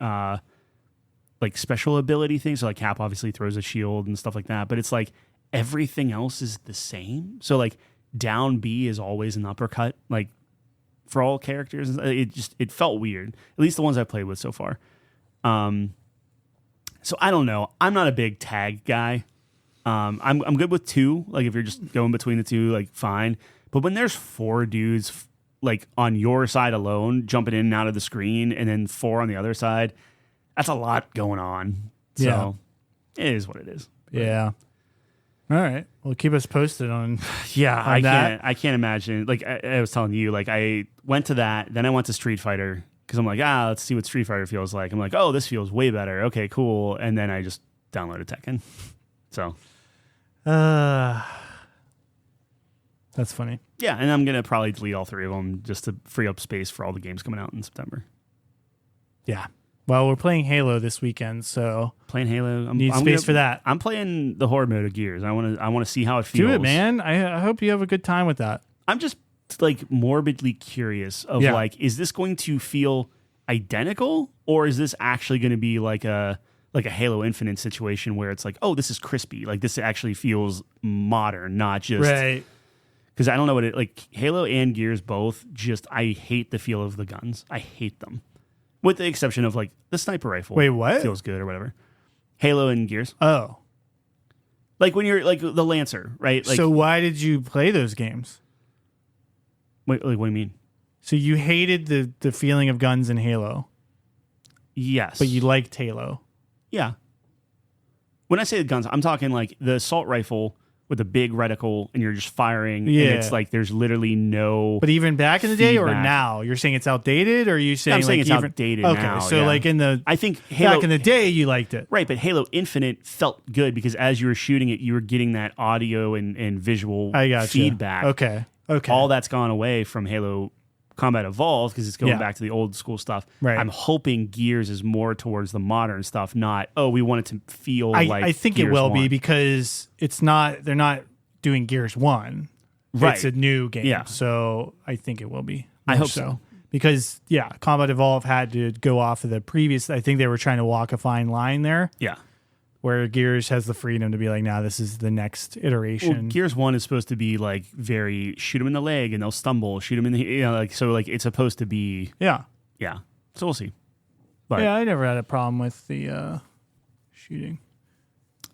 like special ability things. So like Cap obviously throws a shield and stuff like that, but it's like everything else is the same. So like down B is always an uppercut, like for all characters. It felt weird. At least the ones I've played with so far. And So I don't know. I'm not a big tag guy. I'm good with 2. Like if you're just going between the 2, like fine. But when there's 4 dudes like on your side alone jumping in and out of the screen, and then 4 on the other side, that's a lot going on. So it is what it is. Yeah. All right. Well, keep us posted on. Yeah, on I can't imagine. Like I was telling you, like I went to that, then I went to Street Fighter because I'm like, let's see what Street Fighter feels like. I'm like, oh, this feels way better. Okay, cool. And then I just downloaded Tekken. So, that's funny. Yeah, and I'm gonna probably delete all 3 of them just to free up space for all the games coming out in September. Yeah. Well, we're playing Halo this weekend, so playing Halo. Need space for that. I'm playing the horde mode of Gears. I want to see how it feels. Do it, man. I hope you have a good time with that. I'm just like morbidly curious of like, is this going to feel identical, or is this actually going to be like a Halo Infinite situation where it's like, oh, this is crispy. Like this actually feels modern, not just right. Because I don't know what it like. Halo and Gears both just I hate the feel of the guns. I hate them. With the exception of like the sniper rifle. Wait, what? Feels good or whatever. Halo and Gears. Oh. Like when you're like the Lancer, right? Like, so why did you play those games? Wait, like what do you mean? So you hated the feeling of guns in Halo. Yes. But you liked Halo. Yeah. When I say the guns, I'm talking like the assault rifle with a big reticle and you're just firing. Yeah. And it's like there's literally no. But even back in the day or feedback. Now? You're saying it's outdated, or are you saying I'm saying like it's outdated now. Okay, so yeah. like in the I think Halo, back in the day you liked it. Right, but Halo Infinite felt good because as you were shooting it, you were getting that audio and visual feedback. Okay. All that's gone away from Halo Combat Evolved because it's going back to the old school stuff. Right. I'm hoping Gears is more towards the modern stuff, not, oh, we want it to feel like I think Gears it will 1. be because they're not doing Gears 1. Right. It's a new game. Yeah. So I think it will be. I hope so. Because, Combat Evolved had to go off of the previous. I think they were trying to walk a fine line there. Yeah. Where Gears has the freedom to be like, nah, this is the next iteration. Well, Gears 1 is supposed to be like very shoot them in the leg and they'll stumble, shoot them in the, like, so like it's supposed to be. Yeah. Yeah. So we'll see. But I never had a problem with the shooting.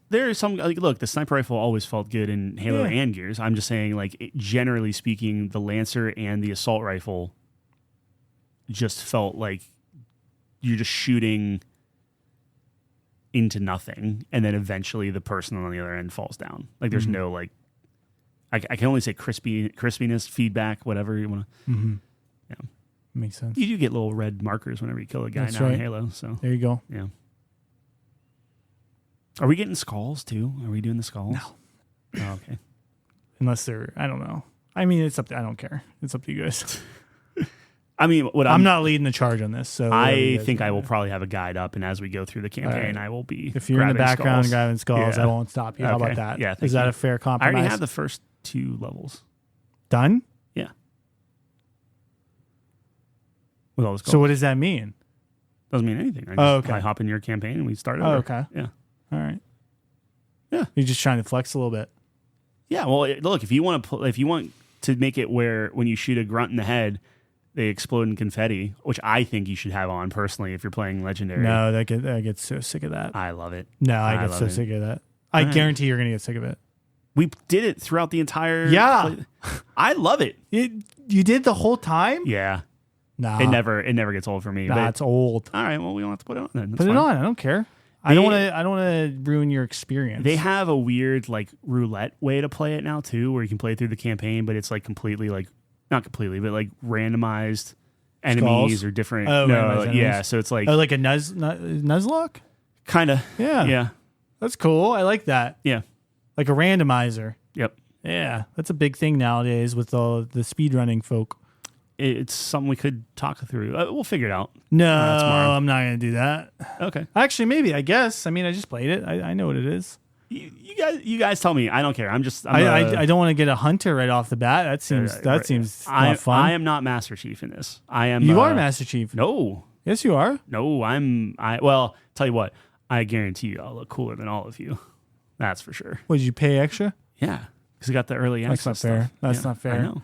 There is some, like, look, the sniper rifle always felt good in Halo and Gears. I'm just saying, like, generally speaking, the Lancer and the assault rifle just felt like you're just shooting into nothing, and then eventually the person on the other end falls down. Like, there's no, like, I can only say crispiness, feedback, whatever you want to. Mm-hmm. Yeah. Makes sense. You do get little red markers whenever you kill a guy in Halo. So there you go. Yeah. Are we getting skulls too? Are we doing the skulls? No. Oh, okay. Unless they're, I don't know. I mean, it's up to, I don't care. It's up to you guys. I mean, I'm not leading the charge on this, so I think I will probably have a guide up, and as we go through the campaign, I will be. If you're in the background grabbing skulls, Yeah. I won't stop you. How about that? Yeah, is that a fair I compromise? already have the first 2 levels done. Yeah. With all the skulls. So what does that mean? Doesn't mean anything. I hop in your campaign and we start over. Oh, okay. Yeah. All right. Yeah. You're just trying to flex a little bit. Yeah. Well, look, if you want to make it where when you shoot a grunt in the head, they explode in confetti, which I think you should have on personally if you're playing Legendary. No, I get so sick of that. I love it. No, I get so sick of that. I guarantee you're going to get sick of it. We did it throughout the entire. Yeah. I love it. You did the whole time? Yeah. Nah. It never gets old for me. Nah, it's old. All right. Well, we don't have to put it on then. That's Put fine. it on. I don't care. I don't want to ruin your experience. They have a weird like roulette way to play it now too, where you can play through the campaign, but it's like completely like not completely, but like randomized enemies or different. Oh, no, enemies. yeah. So it's like like a Nuzlocke? kind of. Yeah. Yeah. That's cool. I like that. Yeah. Like a randomizer. Yep. Yeah. That's a big thing nowadays with all the speedrunning folk. It's something we could talk through. We'll figure it out. No, tomorrow. I'm not going to do that. Okay. Actually, maybe. I guess. I mean, I just played it. I know what it is. You guys tell me. I don't care. I don't want to get a hunter right off the bat. That seems not fun. I am not Master Chief in this. I am. You are Master Chief. No. Yes, you are. No, well, tell you what. I guarantee you, I'll look cooler than all of you. That's for sure. Would you pay extra? Yeah, because I got the early access. That's not fair. Stuff. That's not fair. I know.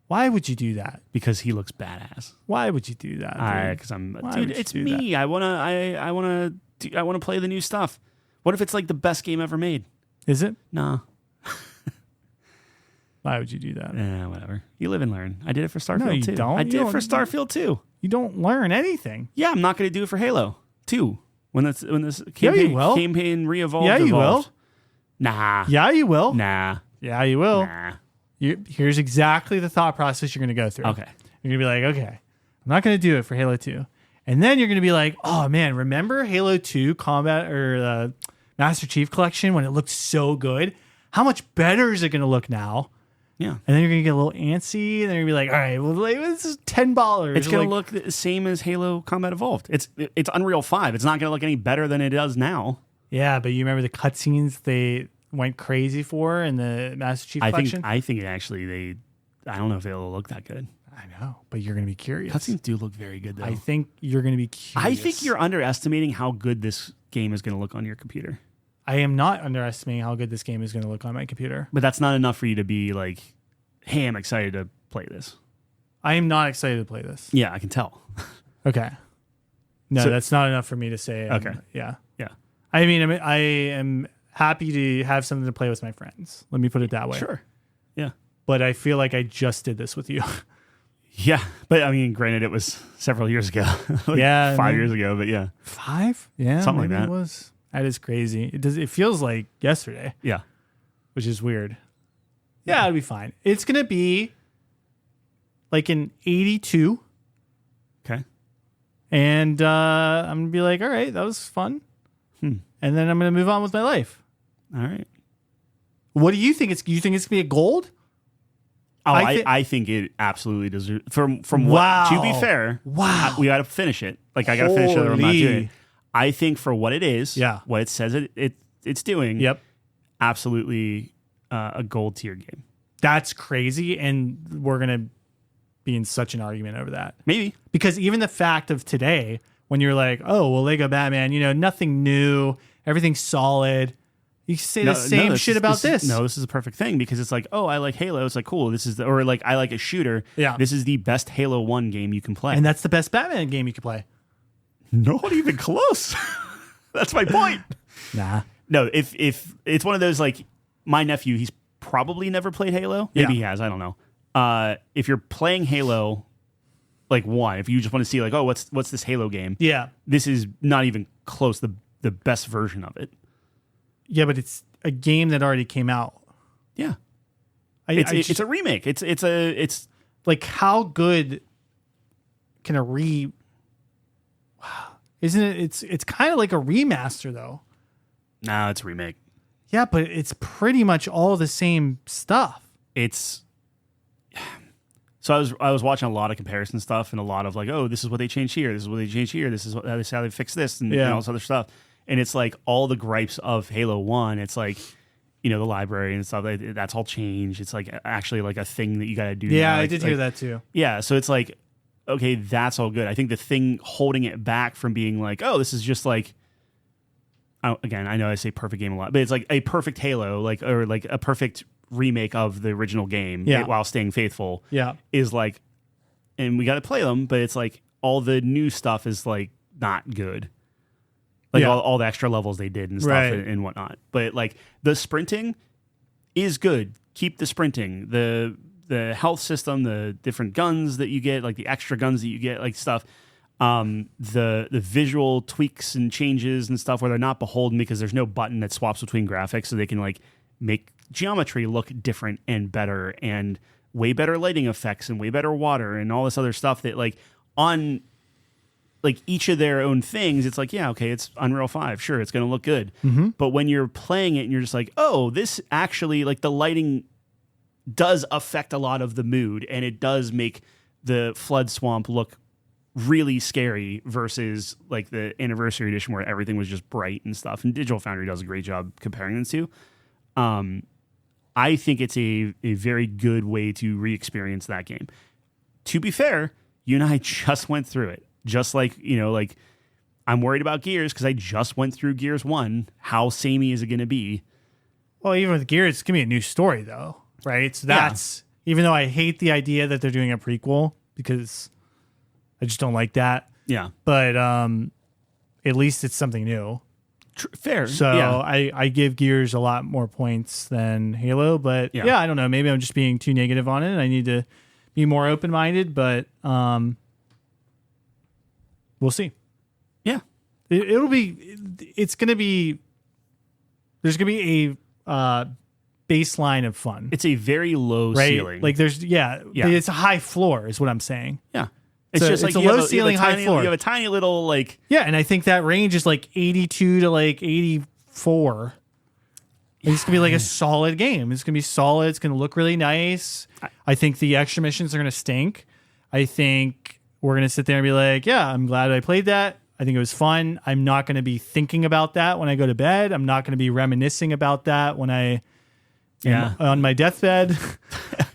Why would you do that? Because he looks badass. Why would you do that? Because I'm Why dude. would you It's do me. I wanna I want to play the new stuff. What if it's like the best game ever made? Is it? Nah. Why would you do that? Whatever. You live and learn. I did it for Starfield No, you too. don't. I You did it don't- for Starfield too. You don't learn anything. Yeah, I'm not going to do it for Halo 2 when this Yeah, you will. campaign re-evolved. Yeah, you will. evolved. Nah. Yeah, you will. Nah. Yeah, you will. Nah. Here's exactly the thought process you're going to go through. Okay. You're going to be like, okay, I'm not going to do it for Halo 2. And then you're going to be like, oh man, remember Halo 2 Combat or the Master Chief Collection when it looked so good? How much better is it going to look now? Yeah. And then you're going to get a little antsy, and then you're going to be like, all right, well, like, this is $10. It's going to look the same as Halo Combat Evolved. It's Unreal 5. It's not going to look any better than it does now. Yeah, but you remember the cutscenes they went crazy for in the Master Chief Collection? I think actually I don't know if it'll look that good. I know, but you're going to be curious. Cutscenes do look very good though. I think you're going to be curious. I think you're underestimating how good this game is going to look on your computer. I am not underestimating how good this game is going to look on my computer. But that's not enough for you to be like, hey, I'm excited to play this. I am not excited to play this. Yeah, I can tell. Okay. No, So- that's not enough for me to say. Okay. Yeah. Yeah. I mean, I am happy to have something to play with my friends. Let me put it that way. Sure. Yeah. But I feel like I just did this with you. Yeah. But I mean, granted, it was several years ago. Like Yeah, 5 years ago, but yeah. 5? Yeah. Something like maybe that. It was. That is crazy. It feels like yesterday, Yeah. which is weird. Yeah, it'll be fine. It's going to be like an 82. Okay. And I'm going to be like, all right, that was fun. And then I'm going to move on with my life. All right. What do you think? You think it's going to be a gold? Oh, I thi- I think it absolutely deserves. From Wow. what, to be fair, Wow. we got to finish it. Like I got to finish it, or I'm not doing Holy. it. I think for what it is, Yeah. what it says it's doing, Yep. absolutely a gold tier game. That's crazy. And we're going to be in such an argument over that. Maybe. Because even the fact of today, when you're like, oh, well, Lego Batman, nothing new, everything's solid. You say the same shit about this. This is a perfect thing because it's like, oh, I like Halo. It's like, cool. This is or like I like a shooter. Yeah. This is the best Halo 1 game you can play. And that's the best Batman game you can play. Not even close. That's my point. Nah. No, if it's one of those like my nephew, he's probably never played Halo. Maybe he has. I don't know. If you're playing Halo, like 1, if you just want to see like, oh, what's this Halo game? Yeah. This is not even close. The best version of it. Yeah, but it's a game that already came out. Yeah. It's It's a remake. It's like how good can a isn't it? It's kind of like a remaster though. no, it's a remake. Yeah, but it's pretty much all the same stuff. It's so I was watching a lot of comparison stuff and a lot of like, oh, this is what they changed here, this is what they changed here, this is how they fixed this, and all this other stuff. And it's like all the gripes of Halo 1. It's like, the library and stuff. That's all changed. It's like actually like a thing that you got to do. Yeah, now. I did hear that too. Yeah, so it's like, okay, that's all good. I think the thing holding it back from being like, oh, this is just like, again, I know I say perfect game a lot, but it's like a perfect Halo, or like a perfect remake of the original game while staying faithful. Yeah. Is like, and we got to play them, but it's like all the new stuff is like not good. Like all the extra levels they did and stuff and whatnot. But like the sprinting is good. Keep the sprinting. The health system, the different guns that you get, like the extra guns that you get, like stuff. The visual tweaks and changes and stuff where they're not beholden because there's no button that swaps between graphics, so they can like make geometry look different and better and way better lighting effects and way better water and all this other stuff that like on like each of their own things, it's like, yeah, okay, it's Unreal 5. Sure, it's going to look good. Mm-hmm. But when you're playing it and you're just like, oh, this actually, like the lighting does affect a lot of the mood and it does make the flood swamp look really scary versus like the Anniversary Edition where everything was just bright and stuff. And Digital Foundry does a great job comparing the two. I think it's a very good way to re-experience that game. To be fair, you and I just went through it. Just like, like I'm worried about Gears because I just went through Gears 1. How samey is it going to be? Well, even with Gears, it's going to be a new story, though, right? So that's, even though I hate the idea that they're doing a prequel because I just don't like that. Yeah. But at least it's something new. Fair. So yeah. I give Gears a lot more points than Halo, but yeah, I don't know. Maybe I'm just being too negative on it. I need to be more open-minded, but we'll see. Yeah. It's going to be, there's going to be a baseline of fun. It's a very low ceiling. Like there's, it's a high floor is what I'm saying. Yeah. It's just like a low ceiling, high floor. You have a tiny little like... Yeah, and I think that range is like 82 to like 84. Yeah. It's going to be like a solid game. It's going to be solid. It's going to look really nice. I think the extra missions are going to stink. I think we're going to sit there and be like, yeah, I'm glad I played that. I think it was fun. I'm not going to be thinking about that when I go to bed. I'm not going to be reminiscing about that when I... on my deathbed.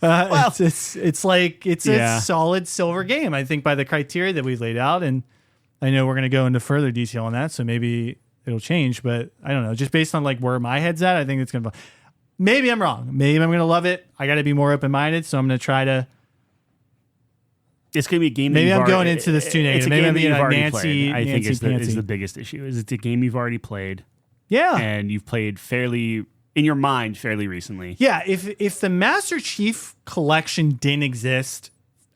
Well, it's like a solid silver game, I think, by the criteria that we've laid out. And I know we're going to go into further detail on that, so maybe it'll change. But I don't know. Just based on like where my head's at, I think it's going to... Maybe I'm wrong. Maybe I'm going to love it. I got to be more open-minded, so I'm going to try to... It's going to be a game. Maybe I'm going into this too negative. Maybe I'm being a Nancy. I think is the biggest issue. Is it's a game you've already played. Yeah, and you've played fairly in your mind fairly recently. Yeah, if the Master Chief Collection didn't exist,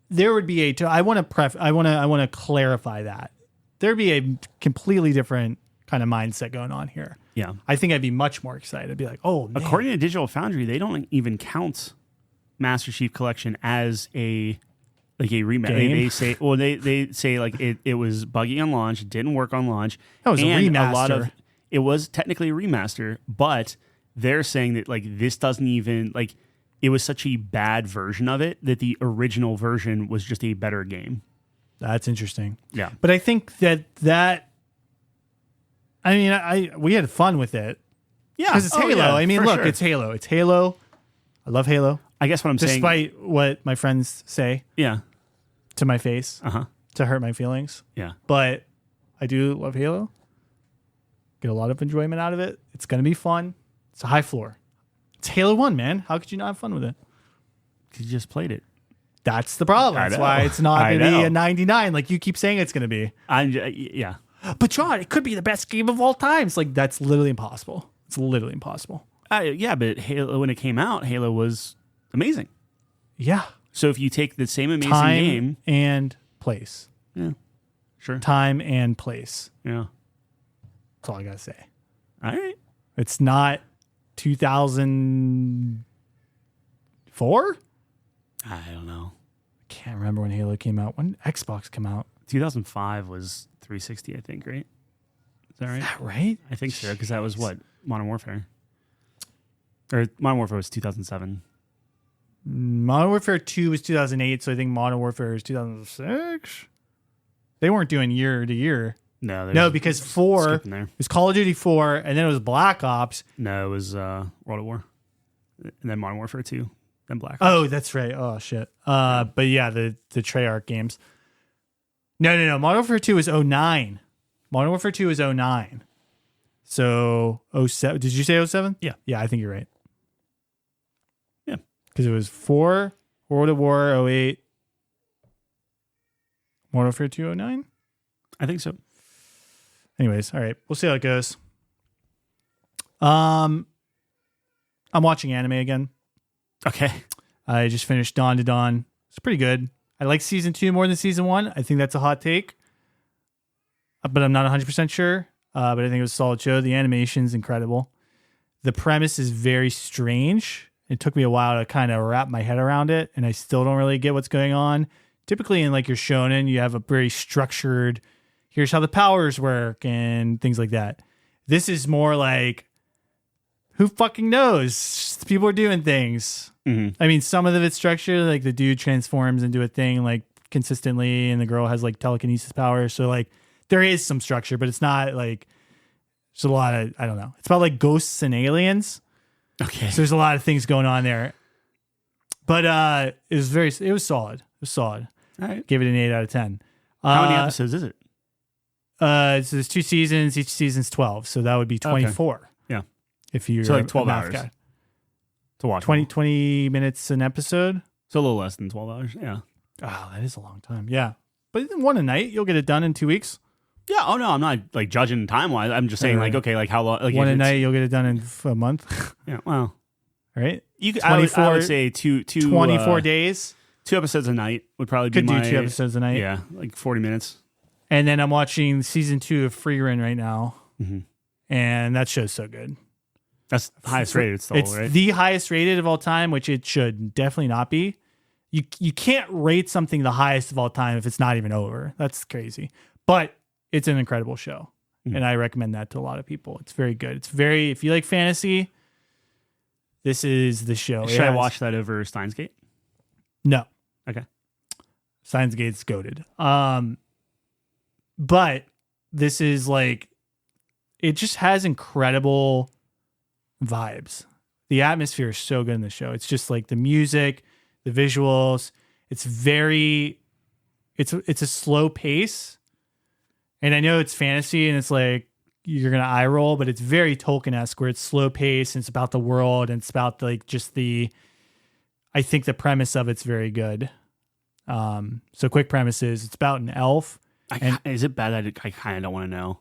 there would be I want to clarify that there'd be a completely different kind of mindset going on here. Yeah, I think I'd be much more excited. I'd be like, oh, man. According to Digital Foundry, they don't even count Master Chief Collection as a remaster. They say like it was buggy on launch, it didn't work on launch. That was a remaster. It was technically a remaster, but they're saying that like this doesn't even like it was such a bad version of it that the original version was just a better game. That's interesting. Yeah, but I think that I mean we had fun with it. Yeah, because it's Halo. Yeah, I mean, look, sure. it's Halo. It's Halo. I love Halo. I guess what I'm saying, despite what my friends say, to my face, to hurt my feelings, but I do love Halo. Get a lot of enjoyment out of it. It's going to be fun. It's a high floor. It's Halo 1, man. How could you not have fun with it? Because you just played it. That's the problem. That's why it's not going to be a 99 like you keep saying it's going to be. Yeah. But John, it could be the best game of all time. It's like, that's literally impossible. It's literally impossible. Yeah, but Halo, when it came out, Halo was amazing. Yeah. So if you take the same amazing game and place. Yeah. Sure. Time and place. Yeah. That's all I gotta say. All right. It's not 2004? I don't know. I can't remember when Halo came out. When Xbox came out? 2005 was 360, I think, right? Is that right? Is that right? I think so, because that was what? Modern Warfare. Or Modern Warfare was 2007. Modern Warfare 2 was 2008, so I think Modern Warfare is 2006. They weren't doing year to year. No, because 4 was Call of Duty 4, and then it was Black Ops. No, it was World of War, and then Modern Warfare 2, then Black Ops. Oh, that's right. Oh shit. But yeah, the Treyarch games. No. Modern Warfare 2 was 09. Modern Warfare 2 was 09. So 07. Did you say 07? Yeah. Yeah, I think you're right. Yeah, because it was 4 World of War 08. Modern Warfare 2 09. I think so. Anyways, all right. We'll see how it goes. I'm watching anime again. Okay. I just finished Dawn to Dawn. It's pretty good. I like season 2 more than season 1. I think that's a hot take. But I'm not 100% sure. But I think it was a solid show. The animation's incredible. The premise is very strange. It took me a while to kind of wrap my head around it, and I still don't really get what's going on. Typically in like your shonen, you have a very structured, here's how the powers work and things like that. This is more like, who fucking knows? People are doing things. Mm-hmm. I mean, some of it's structured, like the dude transforms into a thing like consistently, and the girl has like telekinesis powers. So like there is some structure, but it's not like, there's a lot of, I don't know. It's about like ghosts and aliens. Okay. So there's a lot of things going on there. But it was solid. It was solid. All right. Gave it an 8 out of 10. How many episodes is it? So there's 2 seasons. Each season's 12. So that would be 24. Okay. Yeah. If you're so like 12 hours guy. To watch. 20 minutes an episode. So a little less than 12 hours. Yeah. Oh, that is a long time. Yeah. But one a night, you'll get it done in 2 weeks. Yeah. Oh no, I'm not like judging time wise. I'm just saying like, okay, like how long? Like one if a it's- night, you'll get it done in a month. Yeah. Well, Right? you could, I would 24 say 24 days. 2 episodes a night would probably Could be my, do 2 episodes a night. Yeah, like 40 minutes. And then I'm watching season 2 of Free Run right now. Mm-hmm. And that show's so good. That's highest rated still, It's right? the highest rated of all time, which it should definitely not be. You can't rate something the highest of all time if it's not even over. That's crazy. But it's an incredible show. And I recommend that to a lot of people. It's very good. It's very, if you like fantasy, this is the show. Should I watch that over Steins Gate? No. Okay. Steins Gate's goated. But this is like, it just has incredible vibes. The atmosphere is so good in the show. It's just like the music, the visuals. It's very, it's a slow pace. And I know it's fantasy and it's like, you're going to eye roll, but it's very Tolkien-esque where it's slow pace and it's about the world and it's about like just I think the premise of it's very good. So quick premise is it's about an elf. Is it bad that I kind of don't want to know?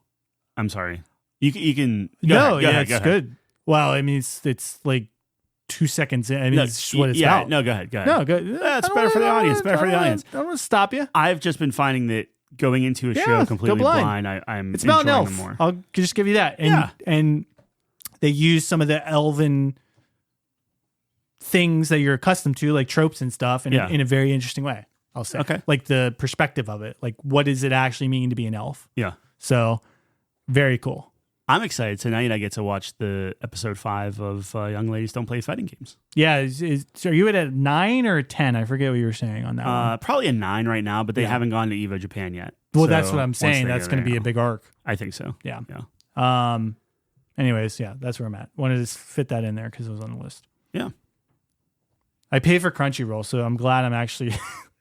I'm sorry. You can. Go ahead, it's good. Well, I mean, it's like 2 seconds in. I mean, it's just what it's about. No, go ahead. No, go. It's better for the audience. Better for the audience. I don't want to stop you. I've just been finding that going into a show completely blind, I'm it's about an enjoying elf. them more. I'll just give you that. And they use some of the elven things that you're accustomed to, like tropes and stuff, in a very interesting way. I'll say. Okay. Like the perspective of it. Like, what does it actually mean to be an elf? Yeah. So, very cool. I'm excited. Tonight I get to watch the episode 5 of Young Ladies Don't Play Fighting Games. Yeah. So are you at a 9 or a 10? I forget what you were saying on that one. Probably a 9 right now, but they haven't gone to EVO Japan yet. Well, So that's what I'm once saying. they That's go going to there, be a big arc. I think so. Yeah. Yeah. Anyways, yeah, that's where I'm at. Wanted to fit that in there because it was on the list. Yeah. I pay for Crunchyroll, so I'm glad I'm actually.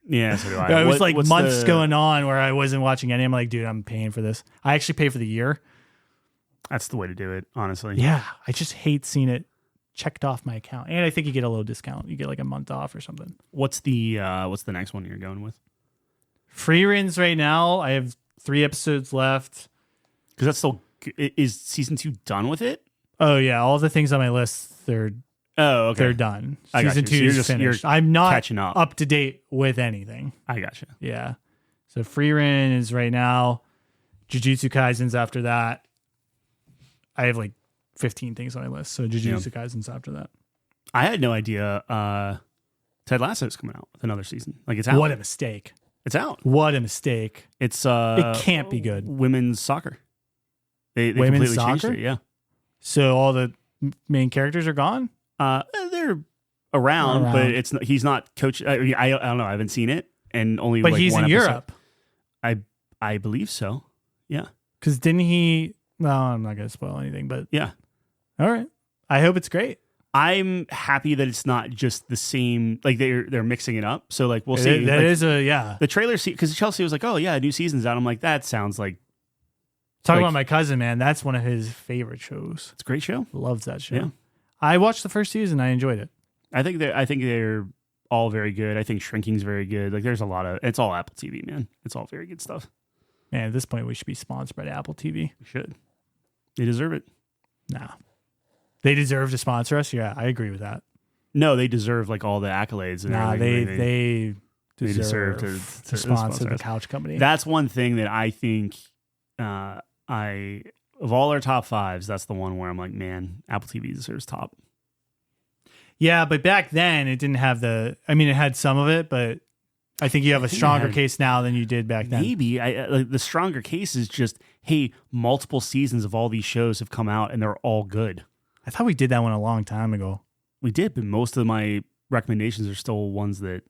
Yeah, so do I. It was like months going on where I wasn't watching any. I'm like, dude, I'm paying for this. I actually pay for the year. That's the way to do it, honestly. Yeah, I just hate seeing it checked off my account, and I think you get a little discount. You get like a month off or something. What's the next one you're going with? Free Rins right now. I have 3 episodes left. Because that's still is season 2 done with it? Oh yeah, all the things on my list they're done. I got Season you. 2 So is finished. you're I'm not catching up to date with anything. I gotcha. Yeah. So Free Rin is right now. Jujutsu Kaisen's after that. I have like 15 things on my list. So Jujutsu Kaisen's after that. I had no idea Ted Lasso's coming out with another season. Like it's out. What a mistake. It's out. What a mistake. It's it can't be good. Women's soccer. They Women's completely changed soccer? it, yeah. So all the main characters are gone? They're around, but it's not, he's not coach. I don't know. I haven't seen it, and only. But like he's one in episode. Europe. I believe so. Yeah. Because didn't he? No, I'm not going to spoil anything. But Yeah. all right. I hope it's great. I'm happy that it's not just the same. Like they're mixing it up. So like we'll see. That like, is a yeah. the trailer. Because Chelsea was like, "Oh yeah, a new season's out." I'm like, that sounds like Talking like- about my cousin, man. That's one of his favorite shows. it's a great show. Loves that show. Yeah. I watched the first season. I enjoyed it. I think they're all very good. I think Shrinking's very good. Like there's a lot of. It's all Apple TV, man. It's all very good stuff. Man, at this point, we should be sponsored by Apple TV. We should. They deserve it. Nah. They deserve to sponsor us? Yeah, I agree with that. No, they deserve like all the accolades. And Nah, everything. they deserve to sponsor the us. couch company. That's one thing that I think of all our top 5s, that's the one where I'm like, man, Apple TV deserves top. Yeah, but back then it didn't have it had some of it, but I think you have a stronger case now than you did back then. Maybe like the stronger case is just, hey, multiple seasons of all these shows have come out and they're all good. I thought we did that one a long time ago. We did, but most of my recommendations are still ones that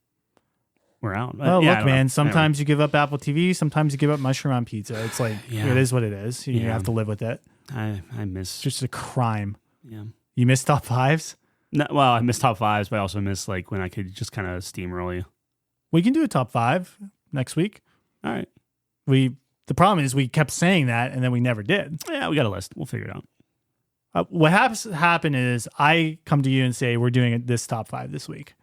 were out. Well, look, man, sometimes you give up Apple TV, sometimes you give up mushroom on pizza. It's like, it is what it is. You have to live with it. I miss. It's just a crime. Yeah. You miss top 5s? No, well, I miss top 5s, but I also miss like when I could just kind of steamroll you. We can do a top 5 next week. All right. The problem is we kept saying that and then we never did. Yeah, we got a list. We'll figure it out. What happen is I come to you and say we're doing this top 5 this week,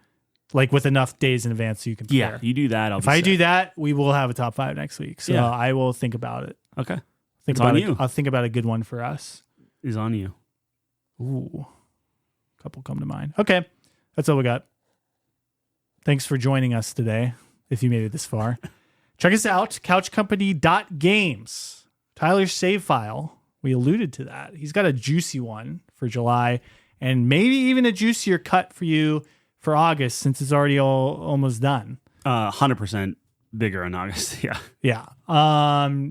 like with enough days in advance so you can prepare. Yeah, you do that. If I do that, we will have a top 5 next week. So I will think about it. Okay. Think It's about on it. you. I'll think about a good one for us. Is on you. Ooh, a couple come to mind. Okay, that's all we got. Thanks for joining us today. If you made it this far, check us out, couchcompany.games. Tyler's save file. We alluded to that. He's got a juicy one for July and maybe even a juicier cut for you for August since it's already almost done. 100% bigger in August. Yeah. Yeah.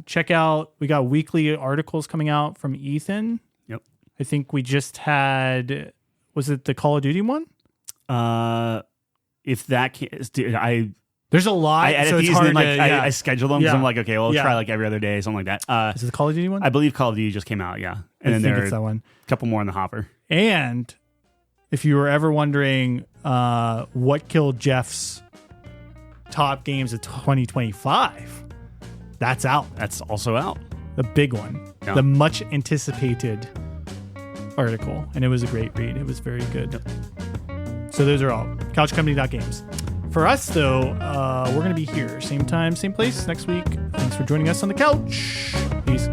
Check out, we got weekly articles coming out from Ethan. Yep. I think we just had, was it the Call of Duty one? If that can't, dude, There's a lot. I edit so it's these hard and then, to, I schedule them because Yeah. I'm like, okay, well, I'll Yeah. try like every other day, something like that. Is it the Call of Duty one? I believe Call of Duty just came out, yeah. And I then think there it's are that one. a couple more in the hopper. And if you were ever wondering what killed Jeff's top games of 2025, that's out. That's also out. The big one. Yeah. The much anticipated article. And it was a great read. It was very good. Yep. So those are all. Couchcompany.games. For us, though, we're going to be here. Same time, same place next week. Thanks for joining us on the couch. Peace.